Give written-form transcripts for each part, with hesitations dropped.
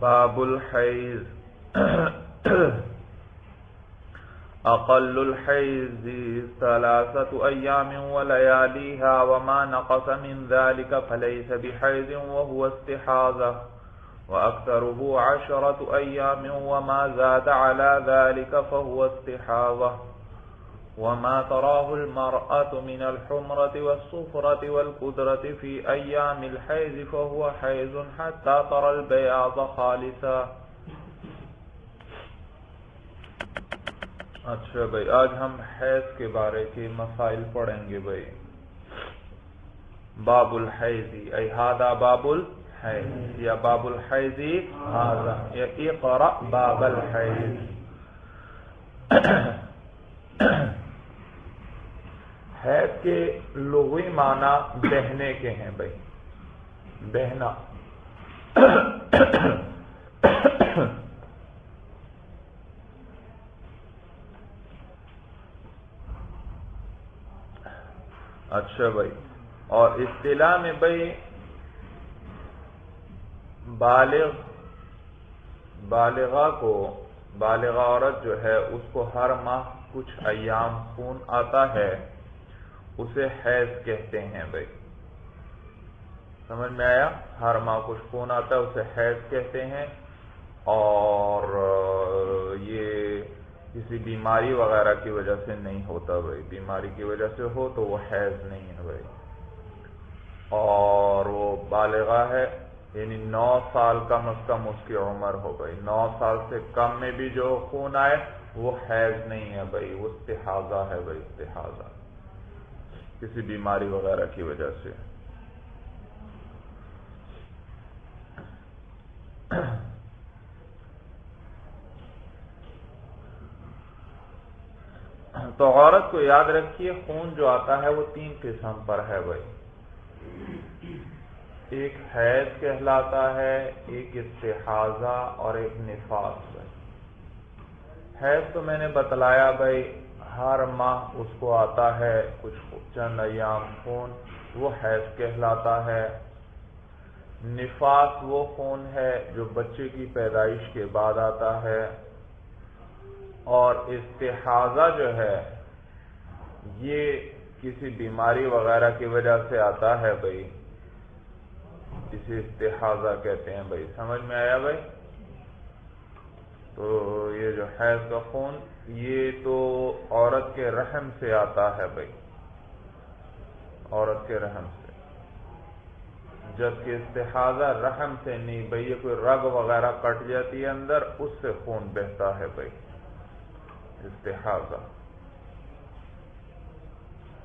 باب الحیض اقل الحیض 3 ایام ولیالیها وما نقص من ذلك فليس بحیض وهو استحاضة واکثره 10 ایام وما زاد على ذلك فهو استحاضة وما تراه المرأة من الحمرة والصفرة والقدرة في أيام الحيض فهو حيض حتى ترى البياض خالصا۔ اچھا بھائی، آج ہم حیض کے بارے کے مسائل پڑھیں گے بھائی۔ باب الحیض ای ھذا باب الحیض یا باب الحیض ھذا یا اقرأ باب الحیض۔ حیض کے لغوی معنی بہنے کے ہیں بھائی، بہنا۔ اچھا بھائی، اور اصطلاح میں بھائی بالغہ عورت جو ہے اس کو ہر ماہ کچھ ایام خون آتا ہے، اسے حیض کہتے ہیں بھائی۔ سمجھ میں آیا؟ ہر ماہ کچھ خون آتا ہے اسے حیض کہتے ہیں، اور یہ کسی بیماری وغیرہ کی وجہ سے نہیں ہوتا بھائی، بیماری کی وجہ سے ہو تو وہ حیض نہیں ہے بھائی۔ اور وہ بالغہ ہے یعنی 9 سال کم از کم اس کی عمر ہو بھائی، 9 سال سے کم میں بھی جو خون آئے وہ حیض نہیں ہے بھائی، وہ استحاضہ ہے بھائی، استحاضہ کسی بیماری وغیرہ کی وجہ سے۔ تو عورت کو یاد رکھیے خون جو آتا ہے وہ 3 قسم پر ہے بھائی، ایک حیض کہلاتا ہے، ایک استحاضہ اور ایک نفاس بھائی۔ حیض تو میں نے بتلایا بھائی، ہر ماہ اس کو آتا ہے کچھ چند ایام خون، وہ حیض کہلاتا ہے۔ نفاس وہ خون ہے جو بچے کی پیدائش کے بعد آتا ہے، اور استحاضہ جو ہے یہ کسی بیماری وغیرہ کی وجہ سے آتا ہے بھائی، اسے استحاضہ کہتے ہیں بھائی۔ سمجھ میں آیا بھائی؟ تو یہ جو حیض کا خون یہ تو عورت کے رحم سے آتا ہے بھائی، عورت کے رحم سے، جبکہ استحاضہ رحم سے نہیں بھائی، یہ کوئی رگ وغیرہ کٹ جاتی ہے اندر، اس سے خون بہتا ہے بھائی استحاضہ۔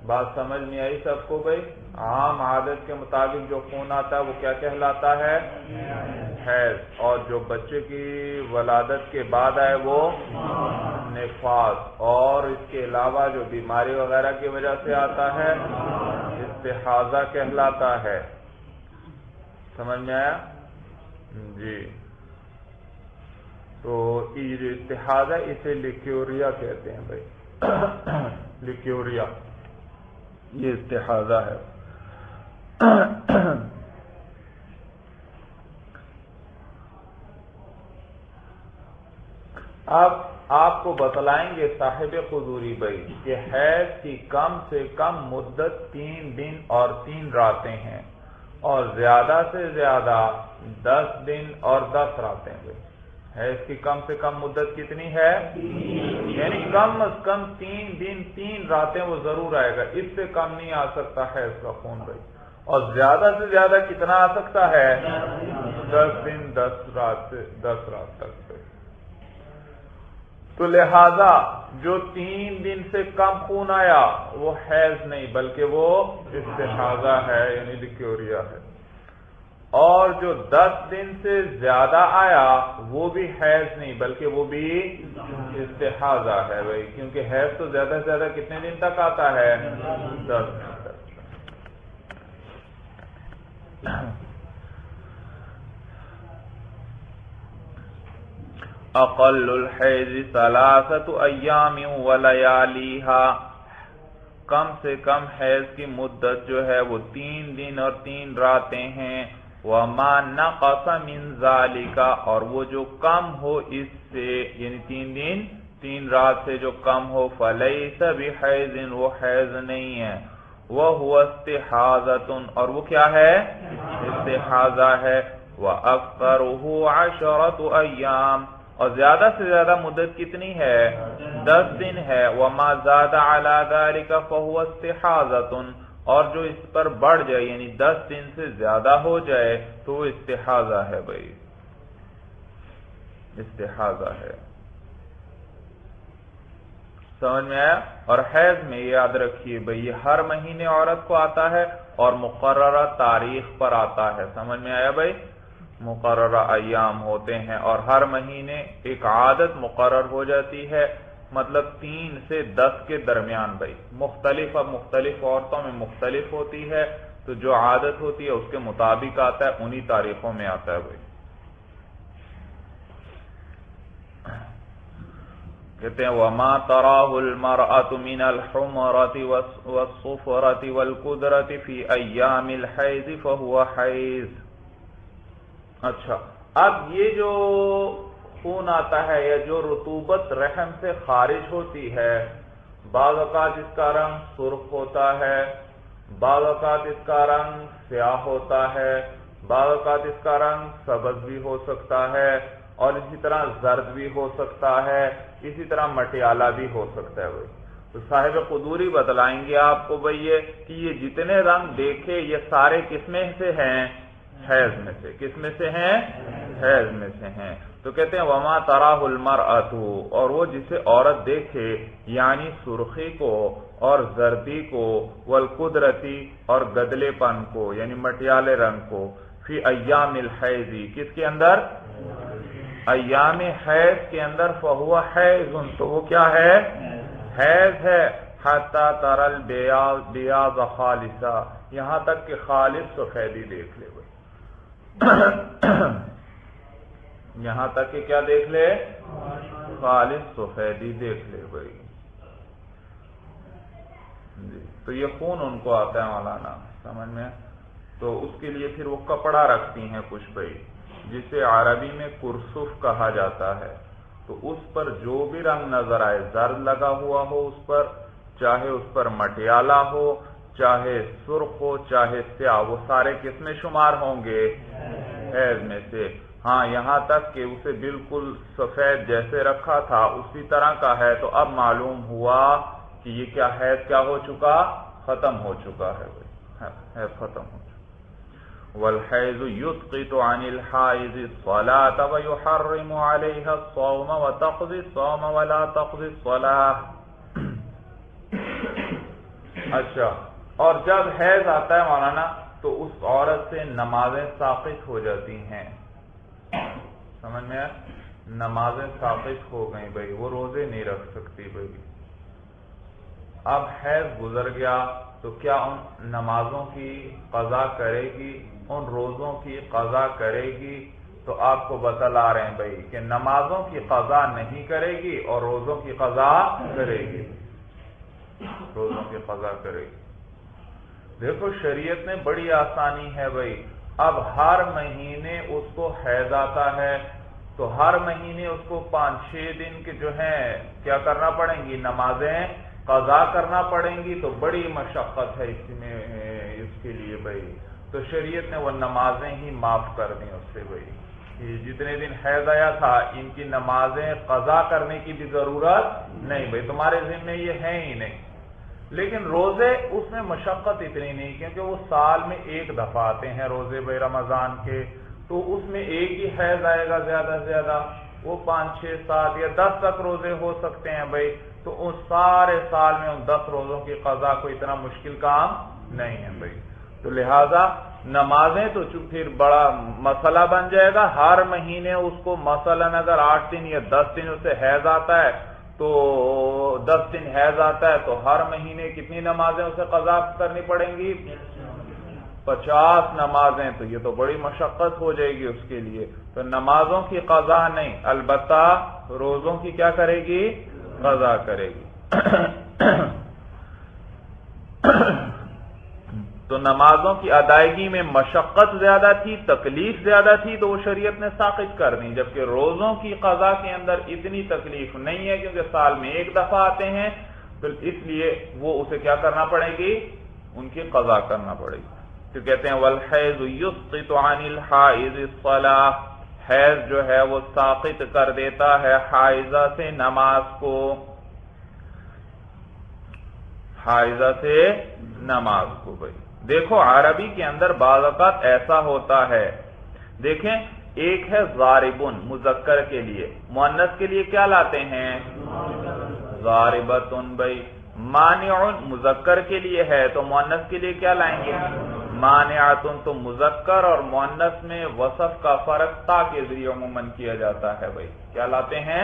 بات سمجھ نہیں آئی سب کو بھائی؟ عام عادت کے مطابق جو خون آتا ہے وہ کیا کہلاتا ہے؟ حیض، اور جو بچے کی ولادت کے بعد آئے وہ نفاس، اور اس کے علاوہ جو بیماری وغیرہ کی وجہ سے آتا ہے استحاضہ کہلاتا ہے۔ سمجھ میں آیا جی؟ تو یہ جو استحاضہ اسے لیکیوریا کہتے ہیں بھائی، لیکیوریا یہ استحاضہ ہے۔ اب آپ کو بتلائیں گے صاحب قدوری بھائی کہ حیض کی کم سے کم مدت 3 دن اور 3 راتیں ہیں، اور زیادہ سے زیادہ 10 دن اور 10 راتیں بھائی۔ حیض کی کم سے کم مدت کتنی ہے؟ یعنی کم از کم 3 دن 3 راتیں وہ ضرور آئے گا، اس سے کم نہیں آ سکتا حیض کا خون بھائی۔ اور زیادہ سے زیادہ کتنا آ سکتا ہے؟ 10 دن 10 رات سے 10 رات تک بھائی۔ تو لہذا جو 3 دن سے کم خون آیا وہ حیض نہیں بلکہ وہ استحاضہ ہے، یعنی لیکیوریا ہے، اور جو 10 دن سے زیادہ آیا وہ بھی حیض نہیں بلکہ وہ بھی استحاضہ ہے بھائی، کیونکہ حیض تو زیادہ سے زیادہ کتنے دن تک آتا ہے؟ 10 دن تک۔ اقل الحیض 3 ایام ولیالیها، کم سے کم حیض کی مدت جو ہے وہ 3 دن اور 3 راتیں ہیں، وما نقص من ذالک، اور وہ جو کم ہو اس سے، یعنی 3 دن 3 رات سے جو کم ہو، فلیس بحیض، وہ حیض نہیں ہے، وہو استحاضۃ، اور وہ کیا ہے؟ استحاضہ ہے، وأكثره 10 أيام، اور زیادہ سے زیادہ مدت کتنی ہے؟ 10 دن ہے، وما زاد على ذلك فهو استحاضۃ، اور جو اس پر بڑھ جائے یعنی 10 دن سے زیادہ ہو جائے تو وہ استحاضہ ہے بھائی، استحاضہ ہے۔ سمجھ میں آیا؟ اور حیض میں یاد رکھیے بھئی یہ ہر مہینے عورت کو آتا ہے اور مقررہ تاریخ پر آتا ہے۔ سمجھ میں آیا بھئی؟ مقررہ ایام ہوتے ہیں اور ہر مہینے ایک عادت مقرر ہو جاتی ہے، مطلب 3 سے 10 کے درمیان بھئی، مختلف عورتوں میں مختلف ہوتی ہے، تو جو عادت ہوتی ہے اس کے مطابق آتا ہے، انہی تاریخوں میں آتا ہے بھئی۔ کہتے ہیں وما تراه المرأة من الحمرة والصفرة والقدرة في أيام الحيض فهو حيض۔ اچھا، اب یہ جو خون آتا ہے یا جو رطوبت رحم سے خارج ہوتی ہے، بعض اوقات اس کا رنگ سرخ ہوتا ہے، بعض اوقات اس کا رنگ سیاہ ہوتا ہے، بعض اوقات اس کا رنگ سبز بھی ہو سکتا ہے، اور اسی طرح زرد بھی ہو سکتا ہے، اسی طرح مٹیالہ بھی ہو سکتا ہے بھائی۔ تو صاحب قدوری بتلائیں گے آپ کو بھئی کہ یہ جتنے رنگ دیکھے یہ سارے کس میں سے ہیں؟ حیض میں سے۔ کس میں سے ہیں؟ حیض میں سے ہیں۔ تو کہتے ہیں وما تراہ المرأۃ، اور وہ جسے عورت دیکھے یعنی سرخی کو اور زردی کو، والقدرتی اور گدلے پن کو یعنی مٹیالے رنگ کو، فی ایام الحیض، کس کے اندر؟ ایام حیض کے اندر، فہو حیض، تو وہ کیا ہے؟ حیض ہے، حتی تر البیاض خالصہ، یہاں تک کہ خالص سفیدی دیکھ لے بھائی، یہاں تک کہ کیا دیکھ لے؟ خالص سفیدی دیکھ لے بھائی جی۔ تو یہ خون ان کو آتا ہے مولانا، سمجھ میں؟ تو اس کے لیے پھر وہ کپڑا رکھتی ہیں کچھ بھائی، جسے عربی میں کرسف کہا جاتا ہے، تو اس پر جو بھی رنگ نظر آئے، زرد لگا ہوا ہو اس پر، چاہے اس پر مٹیالہ ہو، چاہے سرخ ہو، چاہے سیاہ، وہ سارے کس میں شمار ہوں گے؟ حیض میں سے۔ ہاں، یہاں تک کہ اسے بالکل سفید جیسے رکھا تھا اسی طرح کا ہے، تو اب معلوم ہوا کہ یہ کیا حیض کیا ہو چکا؟ ختم ہو چکا ہے بھائی، حیض ختم ہو چکا۔ والحیض یسقط عن الحائض الصلاة ویحرم علیہ الصوم وتقضی الصوم ولا تقضی الصلاة۔ اچھا، اور جب حیض آتا ہے مولانا تو اس عورت سے نمازیں ساقط ہو جاتی ہیں، سمجھ میں؟ نمازیں ساقط ہو گئیں بھائی، وہ روزے نہیں رکھ سکتی بھائی۔ اب حیض گزر گیا تو کیا ان نمازوں کی قضا کرے گی؟ ان روزوں کی قضا کرے گی؟ تو آپ کو بتلا رہے ہیں بھائی کہ نمازوں کی قضا نہیں کرے گی اور روزوں کی قضا کرے گی، روزوں کی قضا کرے گی۔ دیکھو شریعت میں بڑی آسانی ہے بھائی، اب ہر مہینے اس کو حیض آتا ہے تو ہر مہینے اس کو 5-6 دن کے جو ہیں کیا کرنا پڑیں گی؟ نمازیں قضا کرنا پڑیں گی، تو بڑی مشقت ہے اس میں اس کے لیے بھائی۔ تو شریعت نے وہ نمازیں ہی معاف کر دیں اس سے بھائی، کہ جتنے دن حیض آیا تھا ان کی نمازیں قضا کرنے کی بھی ضرورت نہیں بھائی، تمہارے ذمہ یہ ہیں ہی نہیں۔ لیکن روزے اس میں مشقت اتنی نہیں، کیونکہ وہ سال میں ایک دفعہ آتے ہیں روزے بھائی رمضان کے، تو اس میں ایک ہی حیض آئے گا زیادہ سے زیادہ، وہ 5-6 7 یا 10 تک روزے ہو سکتے ہیں بھائی، تو اس سارے سال میں ان 10 روزوں کی قضا کو اتنا مشکل کام نہیں ہے بھائی۔ تو لہذا نمازیں تو پھر بڑا مسئلہ بن جائے گا، ہر مہینے اس کو مثلاً اگر 8 دن یا 10 دن اسے حیض آتا ہے تو 10 دن حیض آتا ہے تو ہر مہینے کتنی نمازیں اسے قضا کرنی پڑیں گی؟ 50 نمازیں، تو یہ تو بڑی مشقت ہو جائے گی اس کے لیے۔ تو نمازوں کی قضا نہیں، البتہ روزوں کی کیا کرے گی؟ قضا کرے گی۔ تو نمازوں کی ادائیگی میں مشقت زیادہ تھی، تکلیف زیادہ تھی، تو وہ شریعت نے ساقط کر دی، جبکہ روزوں کی قضا کے اندر اتنی تکلیف نہیں ہے کیونکہ سال میں ایک دفعہ آتے ہیں، تو اس لیے وہ اسے کیا کرنا پڑے گی، ان کی قضا کرنا پڑے گی۔ تو کہتے ہیں والحیض یسقط عن الحائض الصلاۃ، حیض جو ہے وہ ساقط کر دیتا ہے حائضہ سے نماز کو، حائضہ سے نماز کو۔ بھائی دیکھو عربی کے اندر بعض اوقات ایسا ہوتا ہے، دیکھیں ایک ہے ضاربن مذکر کے لیے، مؤنث کے لیے کیا لاتے ہیں، ضاربتن۔ بھائی مانع مذکر کے لیے ہے تو مؤنث کے لیے کیا لائیں گے، مانعتن۔ تو مذکر اور مؤنث میں وصف کا فرق تا کے ذریعے عموماً کیا جاتا ہے، بھائی کیا لاتے ہیں،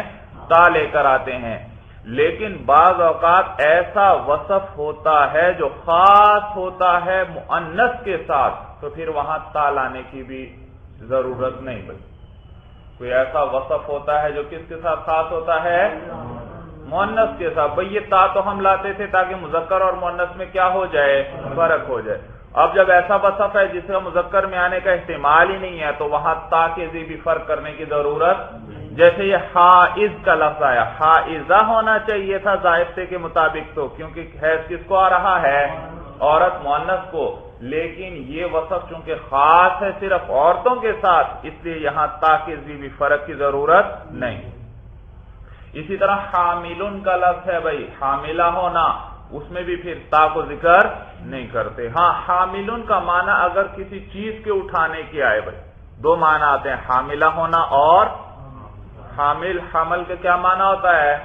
تا لے کر آتے ہیں۔ لیکن بعض اوقات ایسا وصف ہوتا ہے جو خاص ہوتا ہے مؤنث کے ساتھ، تو پھر وہاں تا لانے کی بھی ضرورت نہیں۔ بھائی کوئی ایسا وصف ہوتا ہے جو کس کے ساتھ خاص ہوتا ہے، مؤنث کے ساتھ، بھئی یہ تا تو ہم لاتے تھے تاکہ مذکر اور مؤنث میں کیا ہو جائے، فرق ہو جائے۔ اب جب ایسا وصف ہے جس کا مذکر میں آنے کا احتمال ہی نہیں ہے تو وہاں تا کے ذی بھی فرق کرنے کی ضرورت، جیسے یہ حائض کا لفظ آیا، حائضہ ہونا چاہیے تھا ضابطے کے مطابق، تو کیونکہ حیض کس کو آ رہا ہے، عورت مؤنث کو، لیکن یہ وصف چونکہ خاص ہے صرف عورتوں کے ساتھ، اس لیے یہاں تا کے ذی بھی فرق کی ضرورت نہیں۔ اسی طرح حاملن کا لفظ ہے، بھائی حاملہ ہونا، اس میں بھی پھر تا کو ذکر نہیں کرتے۔ ہاں حاملن کا معنی اگر کسی چیز کے اٹھانے کے آئے، بھائی دو معنی آتے ہیں، حاملہ ہونا اور حامل۔ حمل کا کیا معنی ہوتا ہے،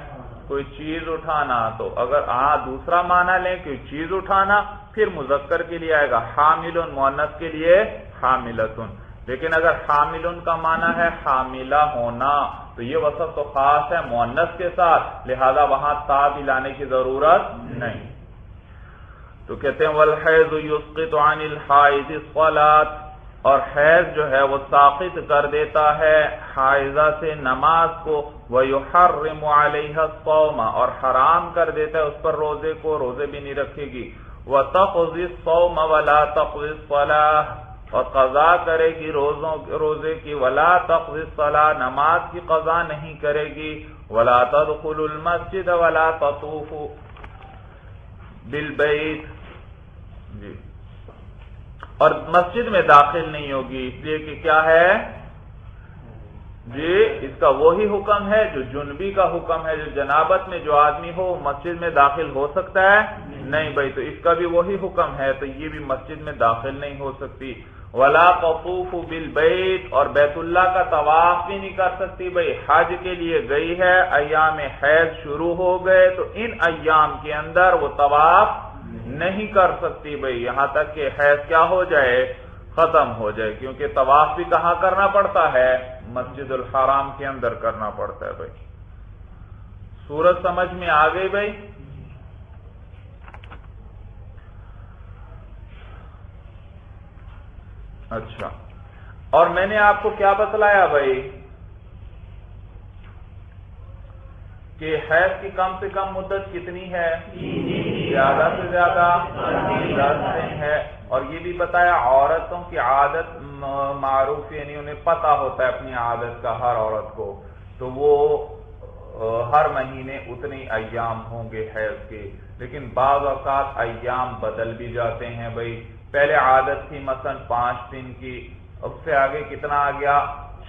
کوئی چیز اٹھانا، تو اگر دوسرا معنی لیں کوئی چیز اٹھانا، پھر مذکر کے لیے آئے گا حاملن، مؤنث کے لیے حاملتن۔ لیکن اگر حاملن کا معنی ہے حاملہ ہونا، تو یہ وصف تو خاص ہے مؤنث کے ساتھ، لہذا وہاں تا بھی لانے کی ضرورت نہیں۔ تو کہتے ہیں والحیض یسقط عن الحائض الصلاۃ، اور حیض جو ہے وہ ساقط کر دیتا ہے حائضہ سے نماز کو، وَيُحَرِّمُ عَلَيْهَا الصَّوْمَ، اور حرام کر دیتا ہے اس پر روزے کو، روزے بھی نہیں رکھے گی، وَتَقْضِي الصَّوْمَ وَلَا تَقْضِي الصَّلَاةَ، اور قضا کرے گی روزے کی، وَلَا تَقْضِي الصَّلَاةَ، نماز کی قضا نہیں کرے گی، وَلَا تَدْخُلُ الْمَسْجِدَ وَلَا تَطُوفُ بِالْبَيْتِ، جی، اور مسجد میں داخل نہیں ہوگی، اس لیے کہ کیا ہے، جی اس کا وہی حکم ہے جو جنبی کا حکم ہے، جو جنابت میں جو آدمی ہو مسجد میں داخل ہو سکتا ہے، نہیں بھائی، تو اس کا بھی وہی حکم ہے، تو یہ بھی مسجد میں داخل نہیں ہو سکتی۔ وَلَا تَطُوفُ بِالْبَيْتِ، اور بیت اللہ کا طواف بھی نہیں کر سکتی، بھائی حج کے لیے گئی ہے، ایام حیض شروع ہو گئے، تو ان ایام کے اندر وہ طواف نہیں کر سکتی، بھئی یہاں تک کہ حیض کیا ہو جائے، ختم ہو جائے، کیونکہ طواف بھی کہاں کرنا پڑتا ہے، مسجد الحرام کے اندر کرنا پڑتا ہے۔ بھئی سورج سمجھ میں آ گئی بھئی؟ اچھا، اور میں نے آپ کو کیا بتلایا بھئی کہ حیض کی کم سے کم مدت کتنی ہے، زیادہ سے زیادہ 10 دن ہے، اور یہ بھی بتایا عورتوں کی عادت معروف، یعنی انہیں پتہ ہوتا ہے اپنی عادت کا ہر عورت کو، تو وہ ہر مہینے اتنے ایام ہوں گے حیض کے، لیکن بعض اوقات ایام بدل بھی جاتے ہیں۔ بھئی پہلے عادت تھی مثلا 5 دن کی، اس سے آگے کتنا آ گیا،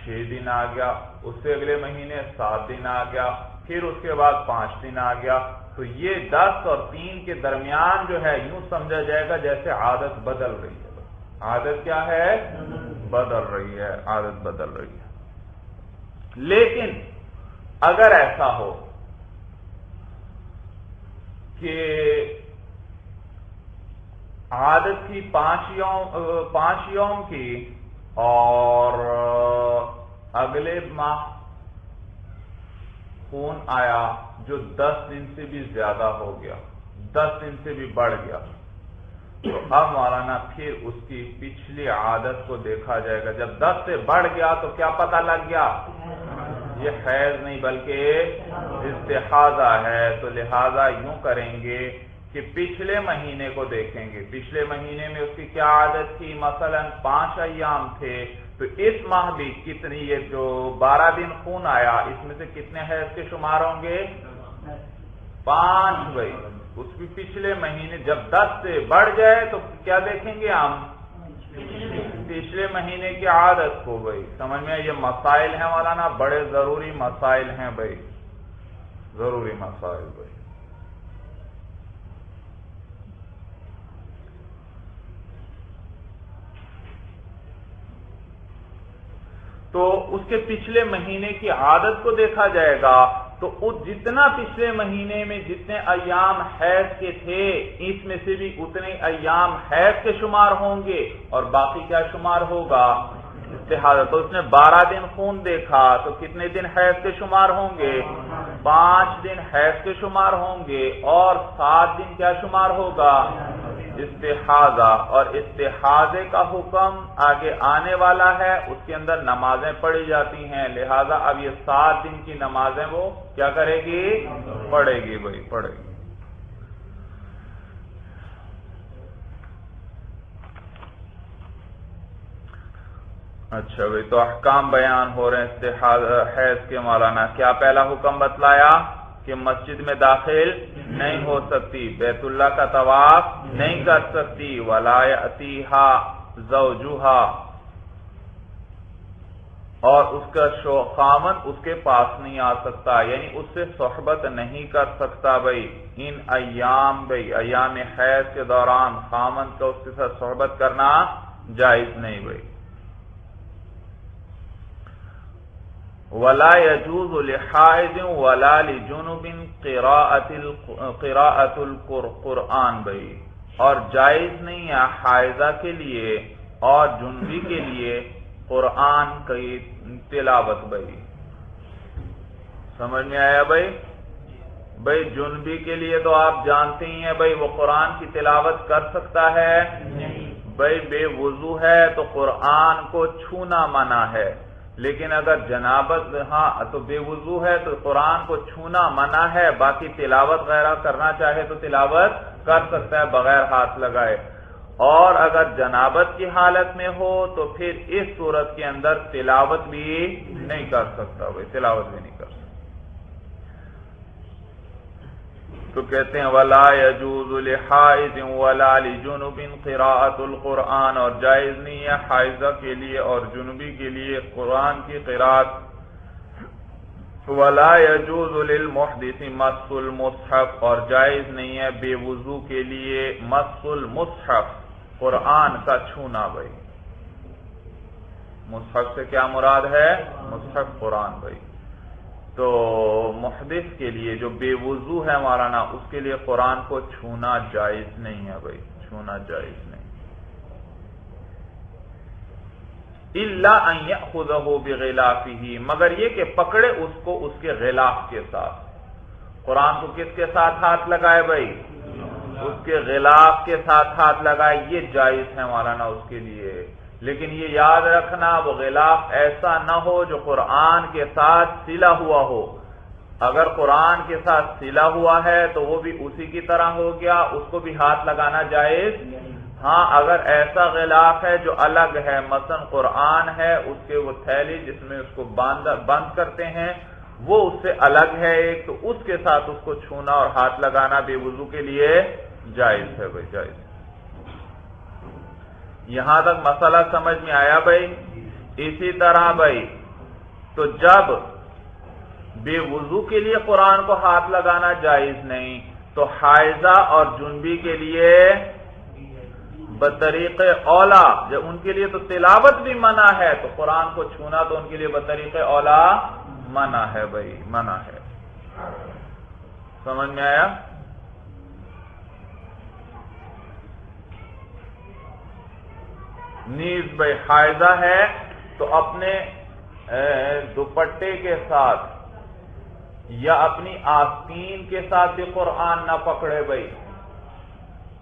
6 دن آ گیا، اس سے اگلے مہینے 7 دن آ گیا، پھر اس کے بعد 5 دن آ گیا، تو یہ 10 اور 3 کے درمیان جو ہے یوں سمجھا جائے گا جیسے عادت بدل رہی ہے۔ عادت کیا ہے، بدل رہی ہے، عادت بدل رہی ہے۔ لیکن اگر ایسا ہو کہ عادت کی 5 یوم کی اور اگلے ماہ خون آیا جو 10 دن سے بھی زیادہ ہو گیا، 10 دن سے بھی بڑھ گیا، تو اب مولانا پھر اس کی پچھلی عادت کو دیکھا جائے گا۔ جب 10 سے بڑھ گیا تو کیا پتہ لگ گیا، یہ حیض نہیں بلکہ استحاضہ ہے، تو لہذا یوں کریں گے کہ کہ پچھلے مہینے کو دیکھیں گے، پچھلے مہینے میں اس کی کیا عادت تھی، مثلا 5 ایام تھے، تو اس ماہ بھی کتنی، یہ جو 12 دن خون آیا اس میں سے کتنے حیض کے شمار ہوں گے، 5 بھائی۔ اس بھی پچھلے مہینے جب 10 سے بڑھ جائے تو کیا دیکھیں گے ہم، پچھلے مہینے کی عادت کو بھائی۔ سمجھ میں یہ مسائل ہیں مولانا، بڑے ضروری مسائل ہیں بھائی، ضروری مسائل بھائی۔ تو اس کے پچھلے مہینے کی عادت کو دیکھا جائے گا، تو جتنا پچھلے مہینے میں جتنے ایام حیض کے تھے اس میں سے بھی اتنے ایام حیض کے شمار ہوں گے، اور باقی کیا شمار ہوگا، استحاضہ۔ تو اس نے 12 دن خون دیکھا تو کتنے دن حیض کے شمار ہوں گے، 5 دن حیض کے شمار ہوں گے، اور 7 دن کیا شمار ہوگا، استحاضہ۔ اور استحاضے کا حکم آگے آنے والا ہے، اس کے اندر نمازیں پڑھی جاتی ہیں، لہذا اب یہ 7 دن کی نمازیں وہ کیا کرے گی، پڑھے گی بھائی، پڑھے گی۔ اچھا بھائی، تو احکام بیان ہو رہے ہیں استحاضہ حیض کے مولانا۔ کیا پہلا حکم بتلایا کہ مسجد میں داخل نہیں ہو سکتی، بیت اللہ کا طواف نہیں کر سکتی، ولا یأتیہا زوجہا، اور اس کا خاوند اس کے پاس نہیں آ سکتا، یعنی اس سے صحبت نہیں کر سکتا بھائی۔ ان ایام بھائی، ایام حیض کے دوران خاوند کا اس کے ساتھ صحبت کرنا جائز نہیں بھائی۔ ولا يجوز لحائض ولا لجنب قراءة القرآن بھائی، اور جائز نہیں ہے حائضہ کے لیے اور جنبی کے لیے قرآن کی تلاوت بھائی۔ سمجھ میں آیا بھائی؟ بھائی جنبی کے لیے تو آپ جانتے ہی ہیں بھائی، وہ قرآن کی تلاوت کر سکتا ہے نہیں بھائی، بے وضو ہے تو قرآن کو چھونا منع ہے، لیکن اگر جنابت ہاں تو بے وضو ہے تو قرآن کو چھونا منع ہے، باقی تلاوت غیرہ کرنا چاہے تو تلاوت کر سکتا ہے بغیر ہاتھ لگائے۔ اور اگر جنابت کی حالت میں ہو تو پھر اس صورت کے اندر تلاوت بھی نہیں کر سکتا بھائی، تلاوت بھی نہیں کر سکتا۔ تو کہتے ہیں ولا يجوز لحائض ولا لجنب قراءة القرآن، اور جائز نہیں ہے حائضہ کے لیے اور جنبی کے لیے قرآن کی قراءت۔ ولا يجوز للمحدث مس المصحف، اور جائز نہیں ہے بے وضو کے لیے مس المصحف، قرآن کا چھونا بھائی۔ مصحف سے کیا مراد ہے، مصحف قرآن بھائی۔ تو محدث کے لیے جو بے وضو ہے مولانا، اس کے لیے قرآن کو چھونا جائز نہیں ہے بھائی، چھونا جائز نہیں۔ الا ان یأخذہ بغلافہ، مگر یہ کہ پکڑے اس کو اس کے غلاف کے ساتھ۔ قرآن کو کس کے ساتھ ہاتھ لگائے بھائی، اس کے غلاف کے ساتھ ہاتھ لگائے، یہ جائز ہے مولانا اس کے لیے، لیکن یہ یاد رکھنا وہ غلاف ایسا نہ ہو جو قرآن کے ساتھ سلا ہوا ہو۔ اگر قرآن کے ساتھ سلا ہوا ہے تو وہ بھی اسی کی طرح ہو گیا، اس کو بھی ہاتھ لگانا جائز۔ ہاں اگر ایسا غلاف ہے جو الگ ہے، مثلا قرآن ہے، اس کے وہ تھیلی جس میں اس کو بند کرتے ہیں وہ اس سے الگ ہے ایک، تو اس کے ساتھ اس کو چھونا اور ہاتھ لگانا بے وضو کے لیے جائز ہے بھائی، جائز۔ یہاں تک مسئلہ سمجھ میں آیا بھائی؟ اسی طرح بھائی تو جب بے وضو کے لیے قرآن کو ہاتھ لگانا جائز نہیں، تو حائضہ اور جنبی کے لیے بطریق اولا، جب ان کے لیے تو تلاوت بھی منع ہے تو قرآن کو چھونا تو ان کے لیے بطریق اولا منع ہے بھائی، منع ہے۔ سمجھ میں آیا؟ نیز بھائی حائضہ ہے تو اپنے دوپٹے کے ساتھ یا اپنی آستین کے ساتھ بھی قرآن نہ پکڑے بھائی،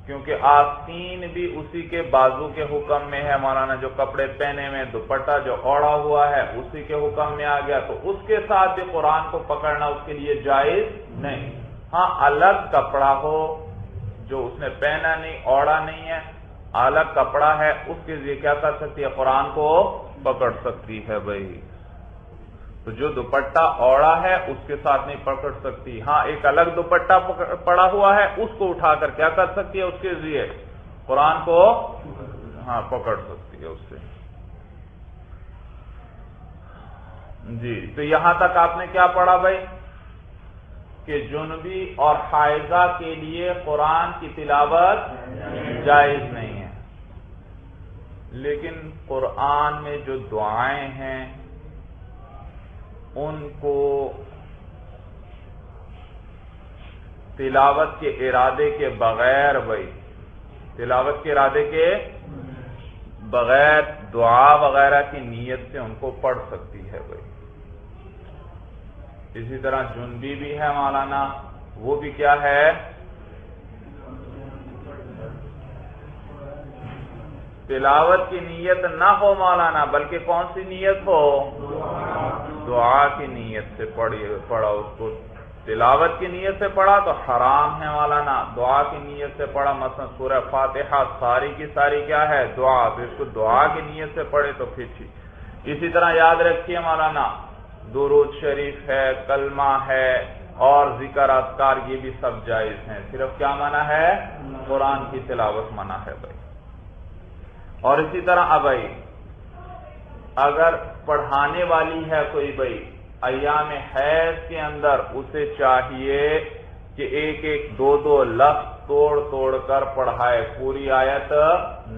کیونکہ آستین بھی اسی کے بازو کے حکم میں ہے مولانا، جو کپڑے پہنے میں دوپٹہ جو اوڑا ہوا ہے اسی کے حکم میں آ گیا، تو اس کے ساتھ بھی قرآن کو پکڑنا اس کے لیے جائز نہیں۔ ہاں الگ کپڑا ہو جو اس نے پہنا نہیں، اوڑا نہیں ہے، الگ کپڑا ہے، اس کے لیے کیا کر سکتی ہے؟ قرآن کو پکڑ سکتی ہے بھائی۔ تو جو دوپٹہ اوڑا ہے اس کے ساتھ نہیں پکڑ سکتی، ہاں ایک الگ دوپٹہ پڑا ہوا ہے اس کو اٹھا کر کیا کر سکتی ہے؟ اس کے ذریعے قرآن کو ہاں پکڑ سکتی ہے اس سے۔ جی تو یہاں تک آپ نے کیا پڑھا بھائی کہ جنبی اور حائضہ کے لیے قرآن کی تلاوت جائز نہیں ہے، لیکن قرآن میں جو دعائیں ہیں ان کو تلاوت کے ارادے کے بغیر بھائی، تلاوت کے ارادے کے بغیر دعا وغیرہ کی نیت سے ان کو پڑھ سکتی ہے بھائی۔ اسی طرح جنبی بھی ہے مولانا، وہ بھی کیا ہے؟ تلاوت کی نیت نہ ہو مولانا، بلکہ کون سی نیت ہو؟ دعا کی نیت سے پڑھا اس کو۔ تلاوت کی نیت سے پڑھا تو حرام ہے مولانا، دعا کی نیت سے پڑھا مثلا سورہ فاتحہ ساری کی ساری کیا ہے؟ دعا، تو اس کو دعا کی نیت سے پڑھے تو پھر ٹھیک۔ اسی طرح یاد رکھیے مولانا، درود شریف ہے، کلمہ ہے اور ذکر اذکار، یہ بھی سب جائز ہیں، صرف کیا منع ہے؟ قرآن کی تلاوت منع ہے بھائی۔ اور اسی طرح بھائی اگر پڑھانے والی ہے کوئی بھائی ایام حیض کے اندر، اسے چاہیے کہ ایک ایک دو دو لفظ توڑ توڑ کر پڑھائے، پوری آیت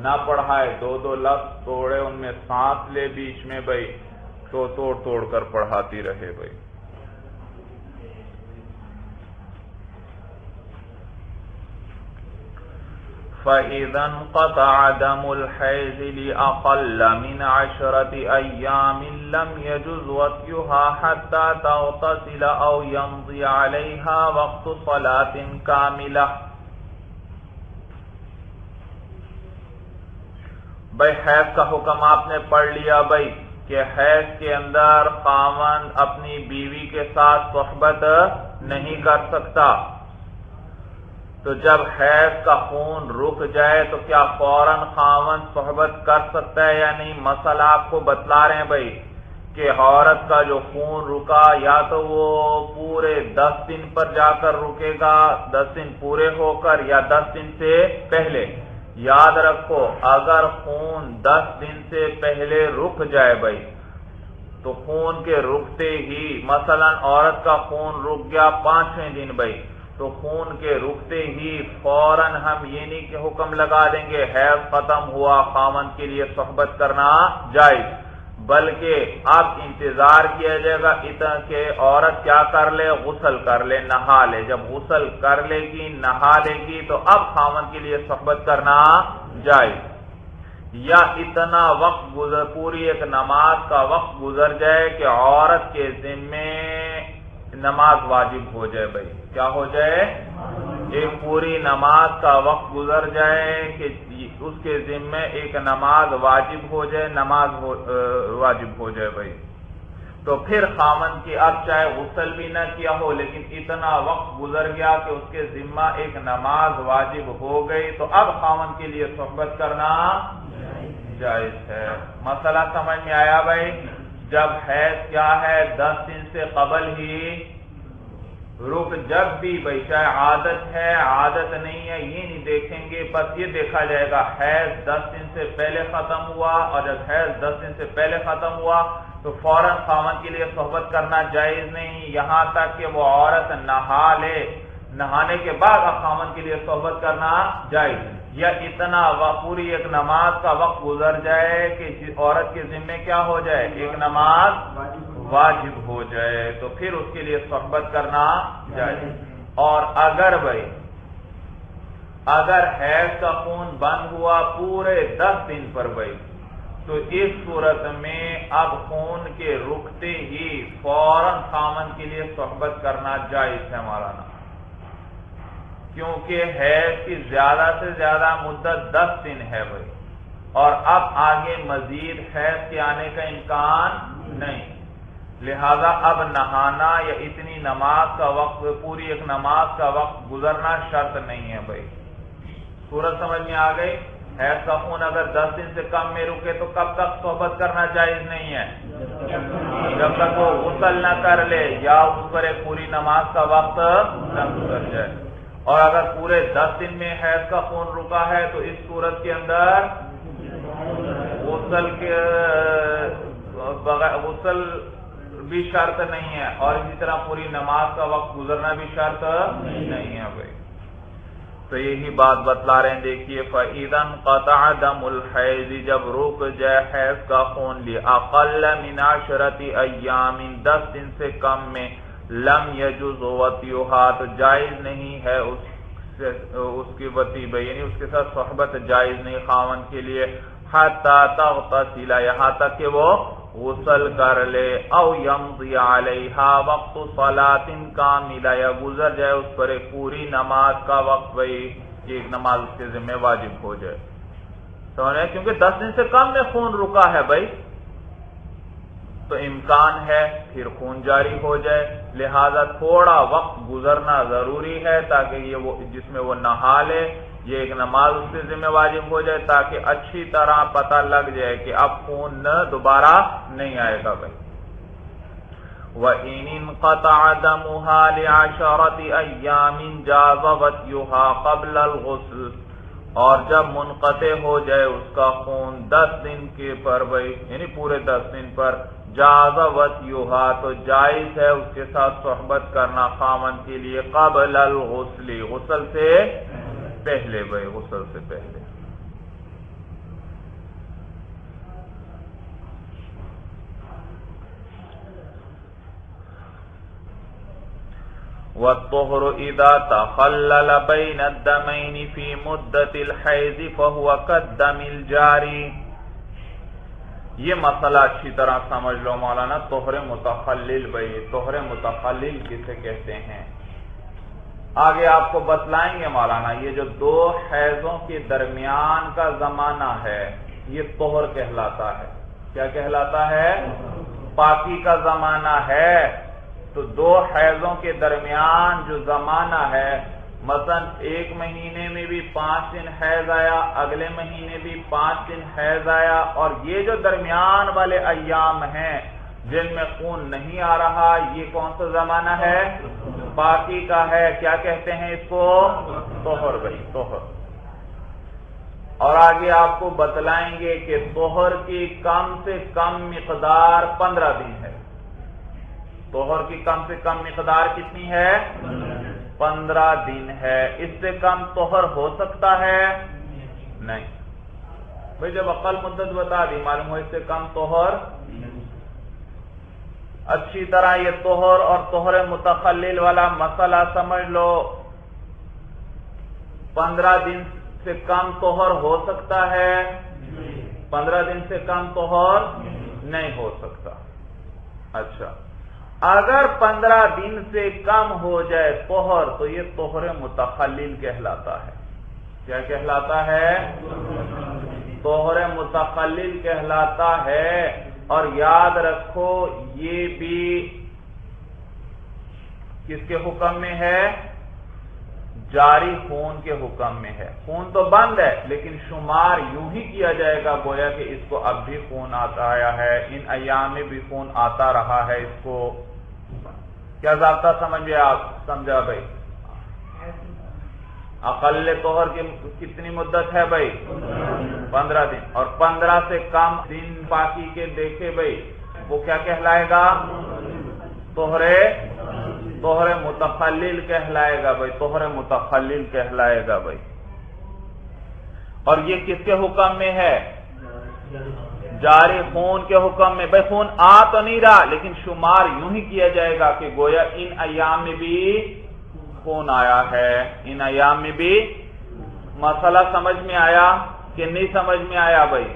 نہ پڑھائے، دو دو لفظ توڑے، ان میں سانس لے بیچ میں بھائی، تو توڑ توڑ کر پڑھاتی رہے بھائی۔ فَإِذَا انْقَطَعَ دَمُ الْحَيْضِ لِأَقَلَّ مِنْ 10 أَيَّامٍ لَمْ يَجُزْ وَطْئُهَا حَتَّى تَغْتَسِلَ أَوْ يَمْضِيَ عَلَيْهَا وَقْتُ صَلَاةٍ كَامِلَةٍ۔ بھائی حیض کا حکم آپ نے پڑھ لیا بھائی کہ حیض کے اندر خاوند اپنی بیوی کے ساتھ صحبت نہیں کر سکتا، تو جب حیض کا خون رک جائے تو کیا فوراً خاوند صحبت کر سکتا ہے یا نہیں؟ مسئلہ آپ کو بتلا رہے ہیں بھائی کہ عورت کا جو خون رکا یا تو وہ پورے 10 دن پر جا کر رکے گا، 10 دن پورے ہو کر، یا 10 دن سے پہلے۔ یاد رکھو اگر خون 10 دن سے پہلے رک جائے بھائی تو خون کے رکتے ہی، مثلا عورت کا خون رک گیا 5ویں دن بھائی، تو خون کے رکتے ہی فوراً ہم یہ نہیں کہ حکم لگا دیں گے حیض ختم ہوا خاوند کے لیے صحبت کرنا جائز، بلکہ اب انتظار کیا جائے گا اتنا کہ عورت کیا کر لے؟ غسل کر لے، نہا لے۔ جب غسل کر لے گی، نہا لے گی، تو اب خاوند کے لیے صحبت کرنا جائز۔ یا اتنا وقت پوری ایک نماز کا وقت گزر جائے کہ عورت کے ذمے نماز واجب ہو جائے بھائی، کیا ہو جائے؟ ایک پوری نماز کا وقت گزر جائے کہ اس کے ذمے ایک نماز واجب ہو جائے، نماز واجب ہو جائے بھائی، تو پھر خاوند کی اب چاہے غسل بھی نہ کیا ہو لیکن اتنا وقت گزر گیا کہ اس کے ذمہ ایک نماز واجب ہو گئی، تو اب خاوند کے لیے صحبت کرنا جائز ہے۔ مسئلہ سمجھ میں آیا بھائی؟ جب حیض کیا ہے 10 دن سے قبل ہی رک، جب بھی بھائی چاہے عادت ہے عادت نہیں ہے یہ نہیں دیکھیں گے، بس یہ دیکھا جائے گا حیض 10 دن سے پہلے ختم ہوا، اور جب حیض 10 دن سے پہلے ختم ہوا تو فوراً خاوند کے لیے صحبت کرنا جائز نہیں، یہاں تک کہ وہ عورت نہا لے، نہانے کے بعد اب خاوند کے لیے صحبت کرنا جائز، یا اتنا پوری ایک نماز کا وقت گزر جائے کہ عورت کے ذمے کیا ہو جائے؟ ایک نماز واجب ہو جائے، تو پھر اس کے لیے صحبت کرنا جائز۔ اور اگر بھائی اگر حیض کا خون بند ہوا پورے 10 دن پر بھائی، تو اس صورت میں اب خون کے رکتے ہی فوراً خاوند کے لیے صحبت کرنا جائز ہے مولانا، کیونکہ حیض کی زیادہ سے زیادہ مدت 10 دن ہے بھائی، اور اب آگے مزید حیض کے آنے کا امکان نہیں، لہذا اب نہانا یا اتنی نماز کا وقت، پوری ایک نماز کا وقت گزرنا شرط نہیں ہے بھائی، صورت سمجھ میں آ گئی؟ حیض کا خون اگر 10 دن سے کم میں رکے تو کب تک صحبت کرنا جائز نہیں ہے؟ جب تک وہ غسل نہ کر لے یا اس پر ایک پوری نماز کا وقت نہ گزر جائے. اور اگر پورے 10 دن میں حیض کا خون رکا ہے تو اس صورت کے اندر غسل بھی شرط نہیں ہے اور اسی طرح پوری نماز کا وقت گزرنا بھی شرط نہیں ہے بھائی. تو یہی بات بتلا رہے ہیں. دیکھیے فَإِذَا انْقَطَعَ دَمُ الْحَيْضِ جب رک جائے حیض کا خون لِأَقَلَّ مِنْ 10 أَيَّامٍ 10 دن سے کم میں لم يجوز وطیها تو جائز نہیں ہے اس کی وطی بھائی، یعنی اس کے ساتھ صحبت جائز نہیں خاوند کے لیے حتی تغتسل یہاں تک کہ وہ غسل کر لے او یمضی علیہا وقت صلاۃ کاملہ یا گزر جائے اس پر ایک پوری نماز کا وقت بھائی کہ ایک نماز اس کے ذمہ واجب ہو جائے. سمجھے؟ کیونکہ 10 دن سے کم میں خون رکا ہے بھائی تو امکان ہے پھر خون جاری ہو جائے، لہذا تھوڑا وقت گزرنا ضروری ہے تاکہ یہ وہ جس میں وہ نہا لے یہ ایک نماز اس سے ذمہ واجب ہو جائے تاکہ اچھی طرح پتہ لگ جائے کہ اب خون دوبارہ نہیں آئے گا بھائی. وَإِنِ انْقَطَعَ دَمُهَا ل10 أَيَّامٍ جَازَ وَطْيُهَا قَبْلَ الْغُسْلِ اور جب منقطع ہو جائے اس کا خون 10 دن کے پر بھائی یعنی پورے 10 دن پر جاز وطیها تو جائز ہے اس کے ساتھ صحبت کرنا خاوند کے لیے قبل الغسل غسل سے پہلے بھائی غسل سے پہلے. وَالطُّهْرُ إِذَا تَخَلَّلَ بَيْنَ الدَّمَيْنِ فِي مُدَّةِ الْحَيْضِ فَهُوَ كَالدَّمِ الْجَارِي. یہ مسئلہ اچھی طرح سمجھ لو مولانا. طہر متخلل بھائی طہر متخلل کسے کہتے ہیں آگے آپ کو بتلائیں گے مولانا. یہ جو 2 حیضوں کے درمیان کا زمانہ ہے یہ طہر کہلاتا ہے. کیا کہلاتا ہے؟ پاکی کا زمانہ ہے. تو 2 حیضوں کے درمیان جو زمانہ ہے مثلا ایک مہینے میں بھی 5 دن حیض آیا اگلے مہینے بھی 5 دن حیض آیا اور یہ جو درمیان والے ایام ہیں جن میں خون نہیں آ رہا یہ کون سا زمانہ ہے؟ پاکی کا ہے. کیا کہتے ہیں اس کو؟ طہر بھائی طہر. اور آگے آپ کو بتلائیں گے کہ طہر کی کم سے کم مقدار 15 دن ہے. طہر کی کم سے کم مقدار کتنی ہے؟ 15 دن ہے. اس سے کم طہر ہو سکتا ہے؟ نہیں بھائی. جب اقل مدت بتا دی معلوم ہو اس سے کم طہر. اچھی طرح یہ طہر اور طہر متخلل والا مسئلہ سمجھ لو. 15 دن سے کم طہر ہو سکتا ہے؟ 15 دن سے کم طہر نہیں ہو سکتا. اچھا اگر 15 دن سے کم ہو جائے طہر تو یہ طہر متخلل کہلاتا ہے. کیا کہلاتا ہے؟ طہر متخلل کہلاتا ہے. اور یاد رکھو یہ بھی کس کے حکم میں ہے؟ جاری خون کے حکم میں ہے. خون تو بند ہے لیکن شمار یوں ہی کیا جائے گا گویا کہ اس کو اب بھی خون آتا آیا ہے ان ایام میں بھی خون آتا رہا ہے اس کو. کیا ضابطہ سمجھا بھائی؟ اقل طہر کی کتنی مدت ہے بھائی؟ 15 دن. اور 15 سے کم دن باقی کے دیکھے بھائی وہ کیا کہلائے گا؟ طہر متخلل کہلائے گا بھائی. طہر متخلل کہلائے گا بھائی. اور یہ کس کے حکم میں ہے؟ جاری خون کے حکم میں. بھائی خون آ تو نہیں رہا لیکن شمار یوں ہی کیا جائے گا کہ گویا ان ایام میں بھی خون آیا ہے. ان ایام میں بھی. مسئلہ سمجھ میں آیا کہ نہیں سمجھ میں آیا بھائی؟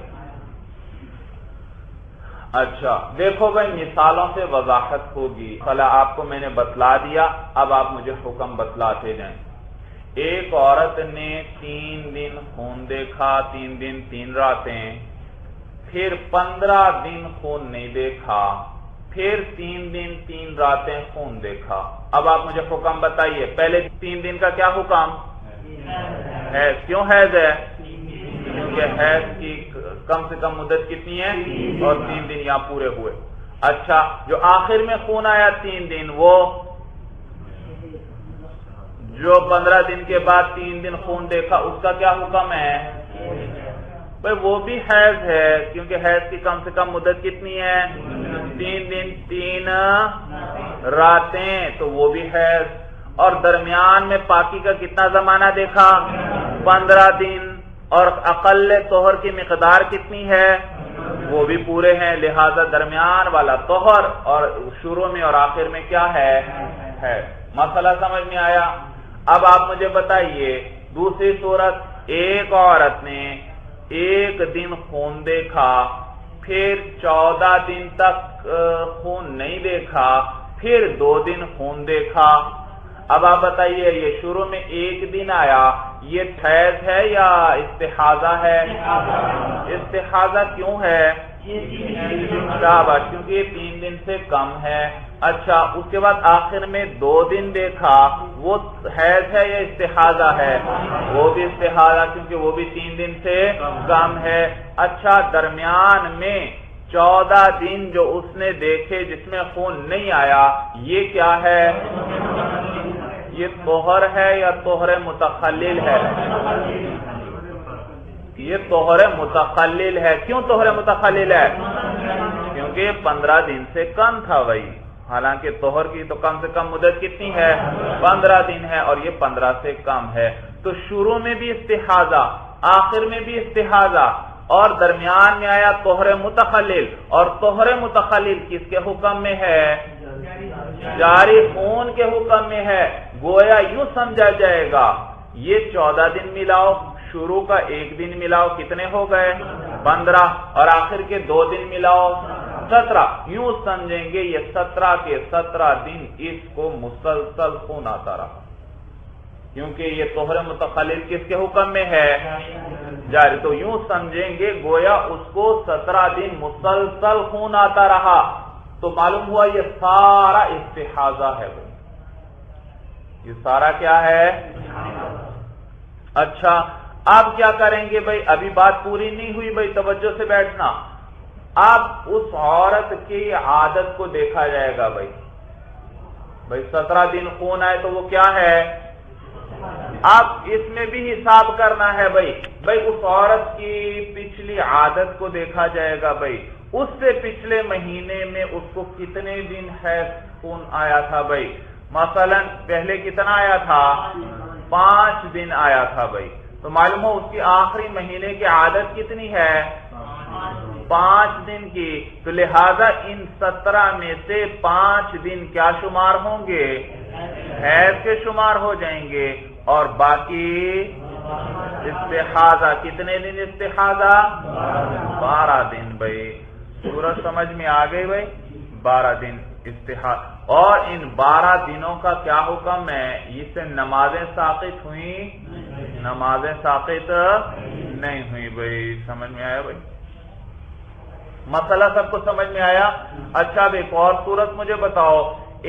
اچھا دیکھو بھائی مثالوں سے وضاحت ہوگی. فلا آپ کو میں نے بتلا دیا اب آپ مجھے حکم بتلاتے جائیں. ایک عورت نے 3 دن خون دیکھا 3 دن 3 راتیں پھر 15 دن خون نہیں دیکھا پھر 3 دن 3 راتیں خون دیکھا. اب آپ مجھے حکم بتائیے. پہلے 3 دن کا کیا حکم؟ حیض. کیوں حیض ہے؟ کیونکہ حیض کی کم سے کم مدت کتنی ہے؟ اور 3 دن یہاں پورے ہوئے. اچھا جو آخر میں خون آیا 3 دن، وہ جو 15 دن کے بعد 3 دن خون دیکھا اس کا کیا حکم ہے؟ بھائی وہ بھی حیض ہے، کیونکہ حیض کی کم سے کم مدت کتنی ہے؟ 3 دن 3 راتیں، تو وہ بھی حیض. اور درمیان میں پاکی کا کتنا زمانہ دیکھا؟ 15 دن. اور اقل طہر کی مقدار کتنی ہے؟ وہ بھی پورے ہیں. لہذا درمیان والا طہر اور شروع میں اور آخر میں کیا ہے؟ مسئلہ سمجھ میں آیا؟ اب آپ مجھے بتائیے دوسری صورت، ایک عورت نے 1 دن خون دیکھا، پھر 14 دن تک خون نہیں دیکھا، پھر 2 دن خون دیکھا. اب آپ بتائیے یہ شروع میں 1 دن آیا، یہ حیض ہے یا استحاضہ ہے؟ استحاضہ. کیوں ہے؟ کیونکہ یہ 3 دن سے کم ہے. اچھا اس کے بعد آخر میں 2 دن دیکھا، وہ حیض ہے یا استحاضہ ہے؟ وہ بھی استحاضہ، کیونکہ وہ بھی 3 دن سے کم ہے. اچھا درمیان میں 14 دن جو اس نے دیکھے جس میں خون نہیں آیا، یہ کیا ہے؟ یہ طہر ہے یا طہر متخلل ہے؟ یہ طہر متخلل ہے. کیوں طہر متخلل ہے؟ کیونکہ یہ 15 دن سے کم تھا بھائی. حالانکہ طہر کی تو کم سے کم مدت کتنی ہے؟ 15 دن ہے، اور یہ 15 سے کم ہے. تو شروع میں بھی استحاضہ، آخر میں بھی استحاضہ، اور درمیان میں آیا طہر متخلل. اور طہر متخلل کس کے حکم میں ہے؟ جاری خون کے حکم میں ہے. گویا یوں سمجھا جائے گا یہ 14 دن ملاؤ، شروع کا 1 دن ملاؤ، کتنے ہو گئے؟ 15. اور آخر کے 2 دن ملاؤ 17. یوں سمجھیں گے یہ 17 کے 17 دن اس کو مسلسل خون آتا رہا، کیونکہ یہ طہر متخلل کس کے حکم میں ہے؟ جاری. تو یوں سمجھیں گے گویا اس کو 17 دن مسلسل خون آتا رہا. تو معلوم ہوا یہ سارا استحاضہ ہے. یہ سارا کیا ہے؟ اچھا اب کیا کریں گے بھائی؟ ابھی بات پوری نہیں ہوئی بھائی، توجہ سے بیٹھنا. اب اس عورت کی عادت کو دیکھا جائے گا بھائی. 17 دن خون آئے تو وہ کیا ہے؟ اب اس میں بھی حساب کرنا ہے بھائی. اس عورت کی پچھلی عادت کو دیکھا جائے گا بھائی. اس سے پچھلے مہینے میں اس کو کتنے دن حیض خون آیا تھا بھائی؟ مثلا پہلے کتنا آیا تھا؟ 5 دن آیا تھا بھائی. تو معلوم ہو اس کی آخری مہینے کی عادت کتنی ہے؟ 5 دن کی. تو لہذا ان 17 میں سے 5 دن کیا شمار ہوں گے؟ حیض کے شمار ہو جائیں گے. اور باقی استحاضہ. کتنے دن استحاضہ؟ 12 دن بھائی. سورج سمجھ میں آ گئی بھائی؟ 12 دن استحاضہ. اور ان 12 دنوں کا کیا حکم ہے؟ اس سے نمازیں ساقط ہوئیں؟ نمازیں ساقط نہیں ہوئی بھائی. سمجھ میں آیا بھائی؟ مسئلہ سب کو سمجھ میں آیا؟ اچھا اب ایک اور صورت مجھے بتاؤ.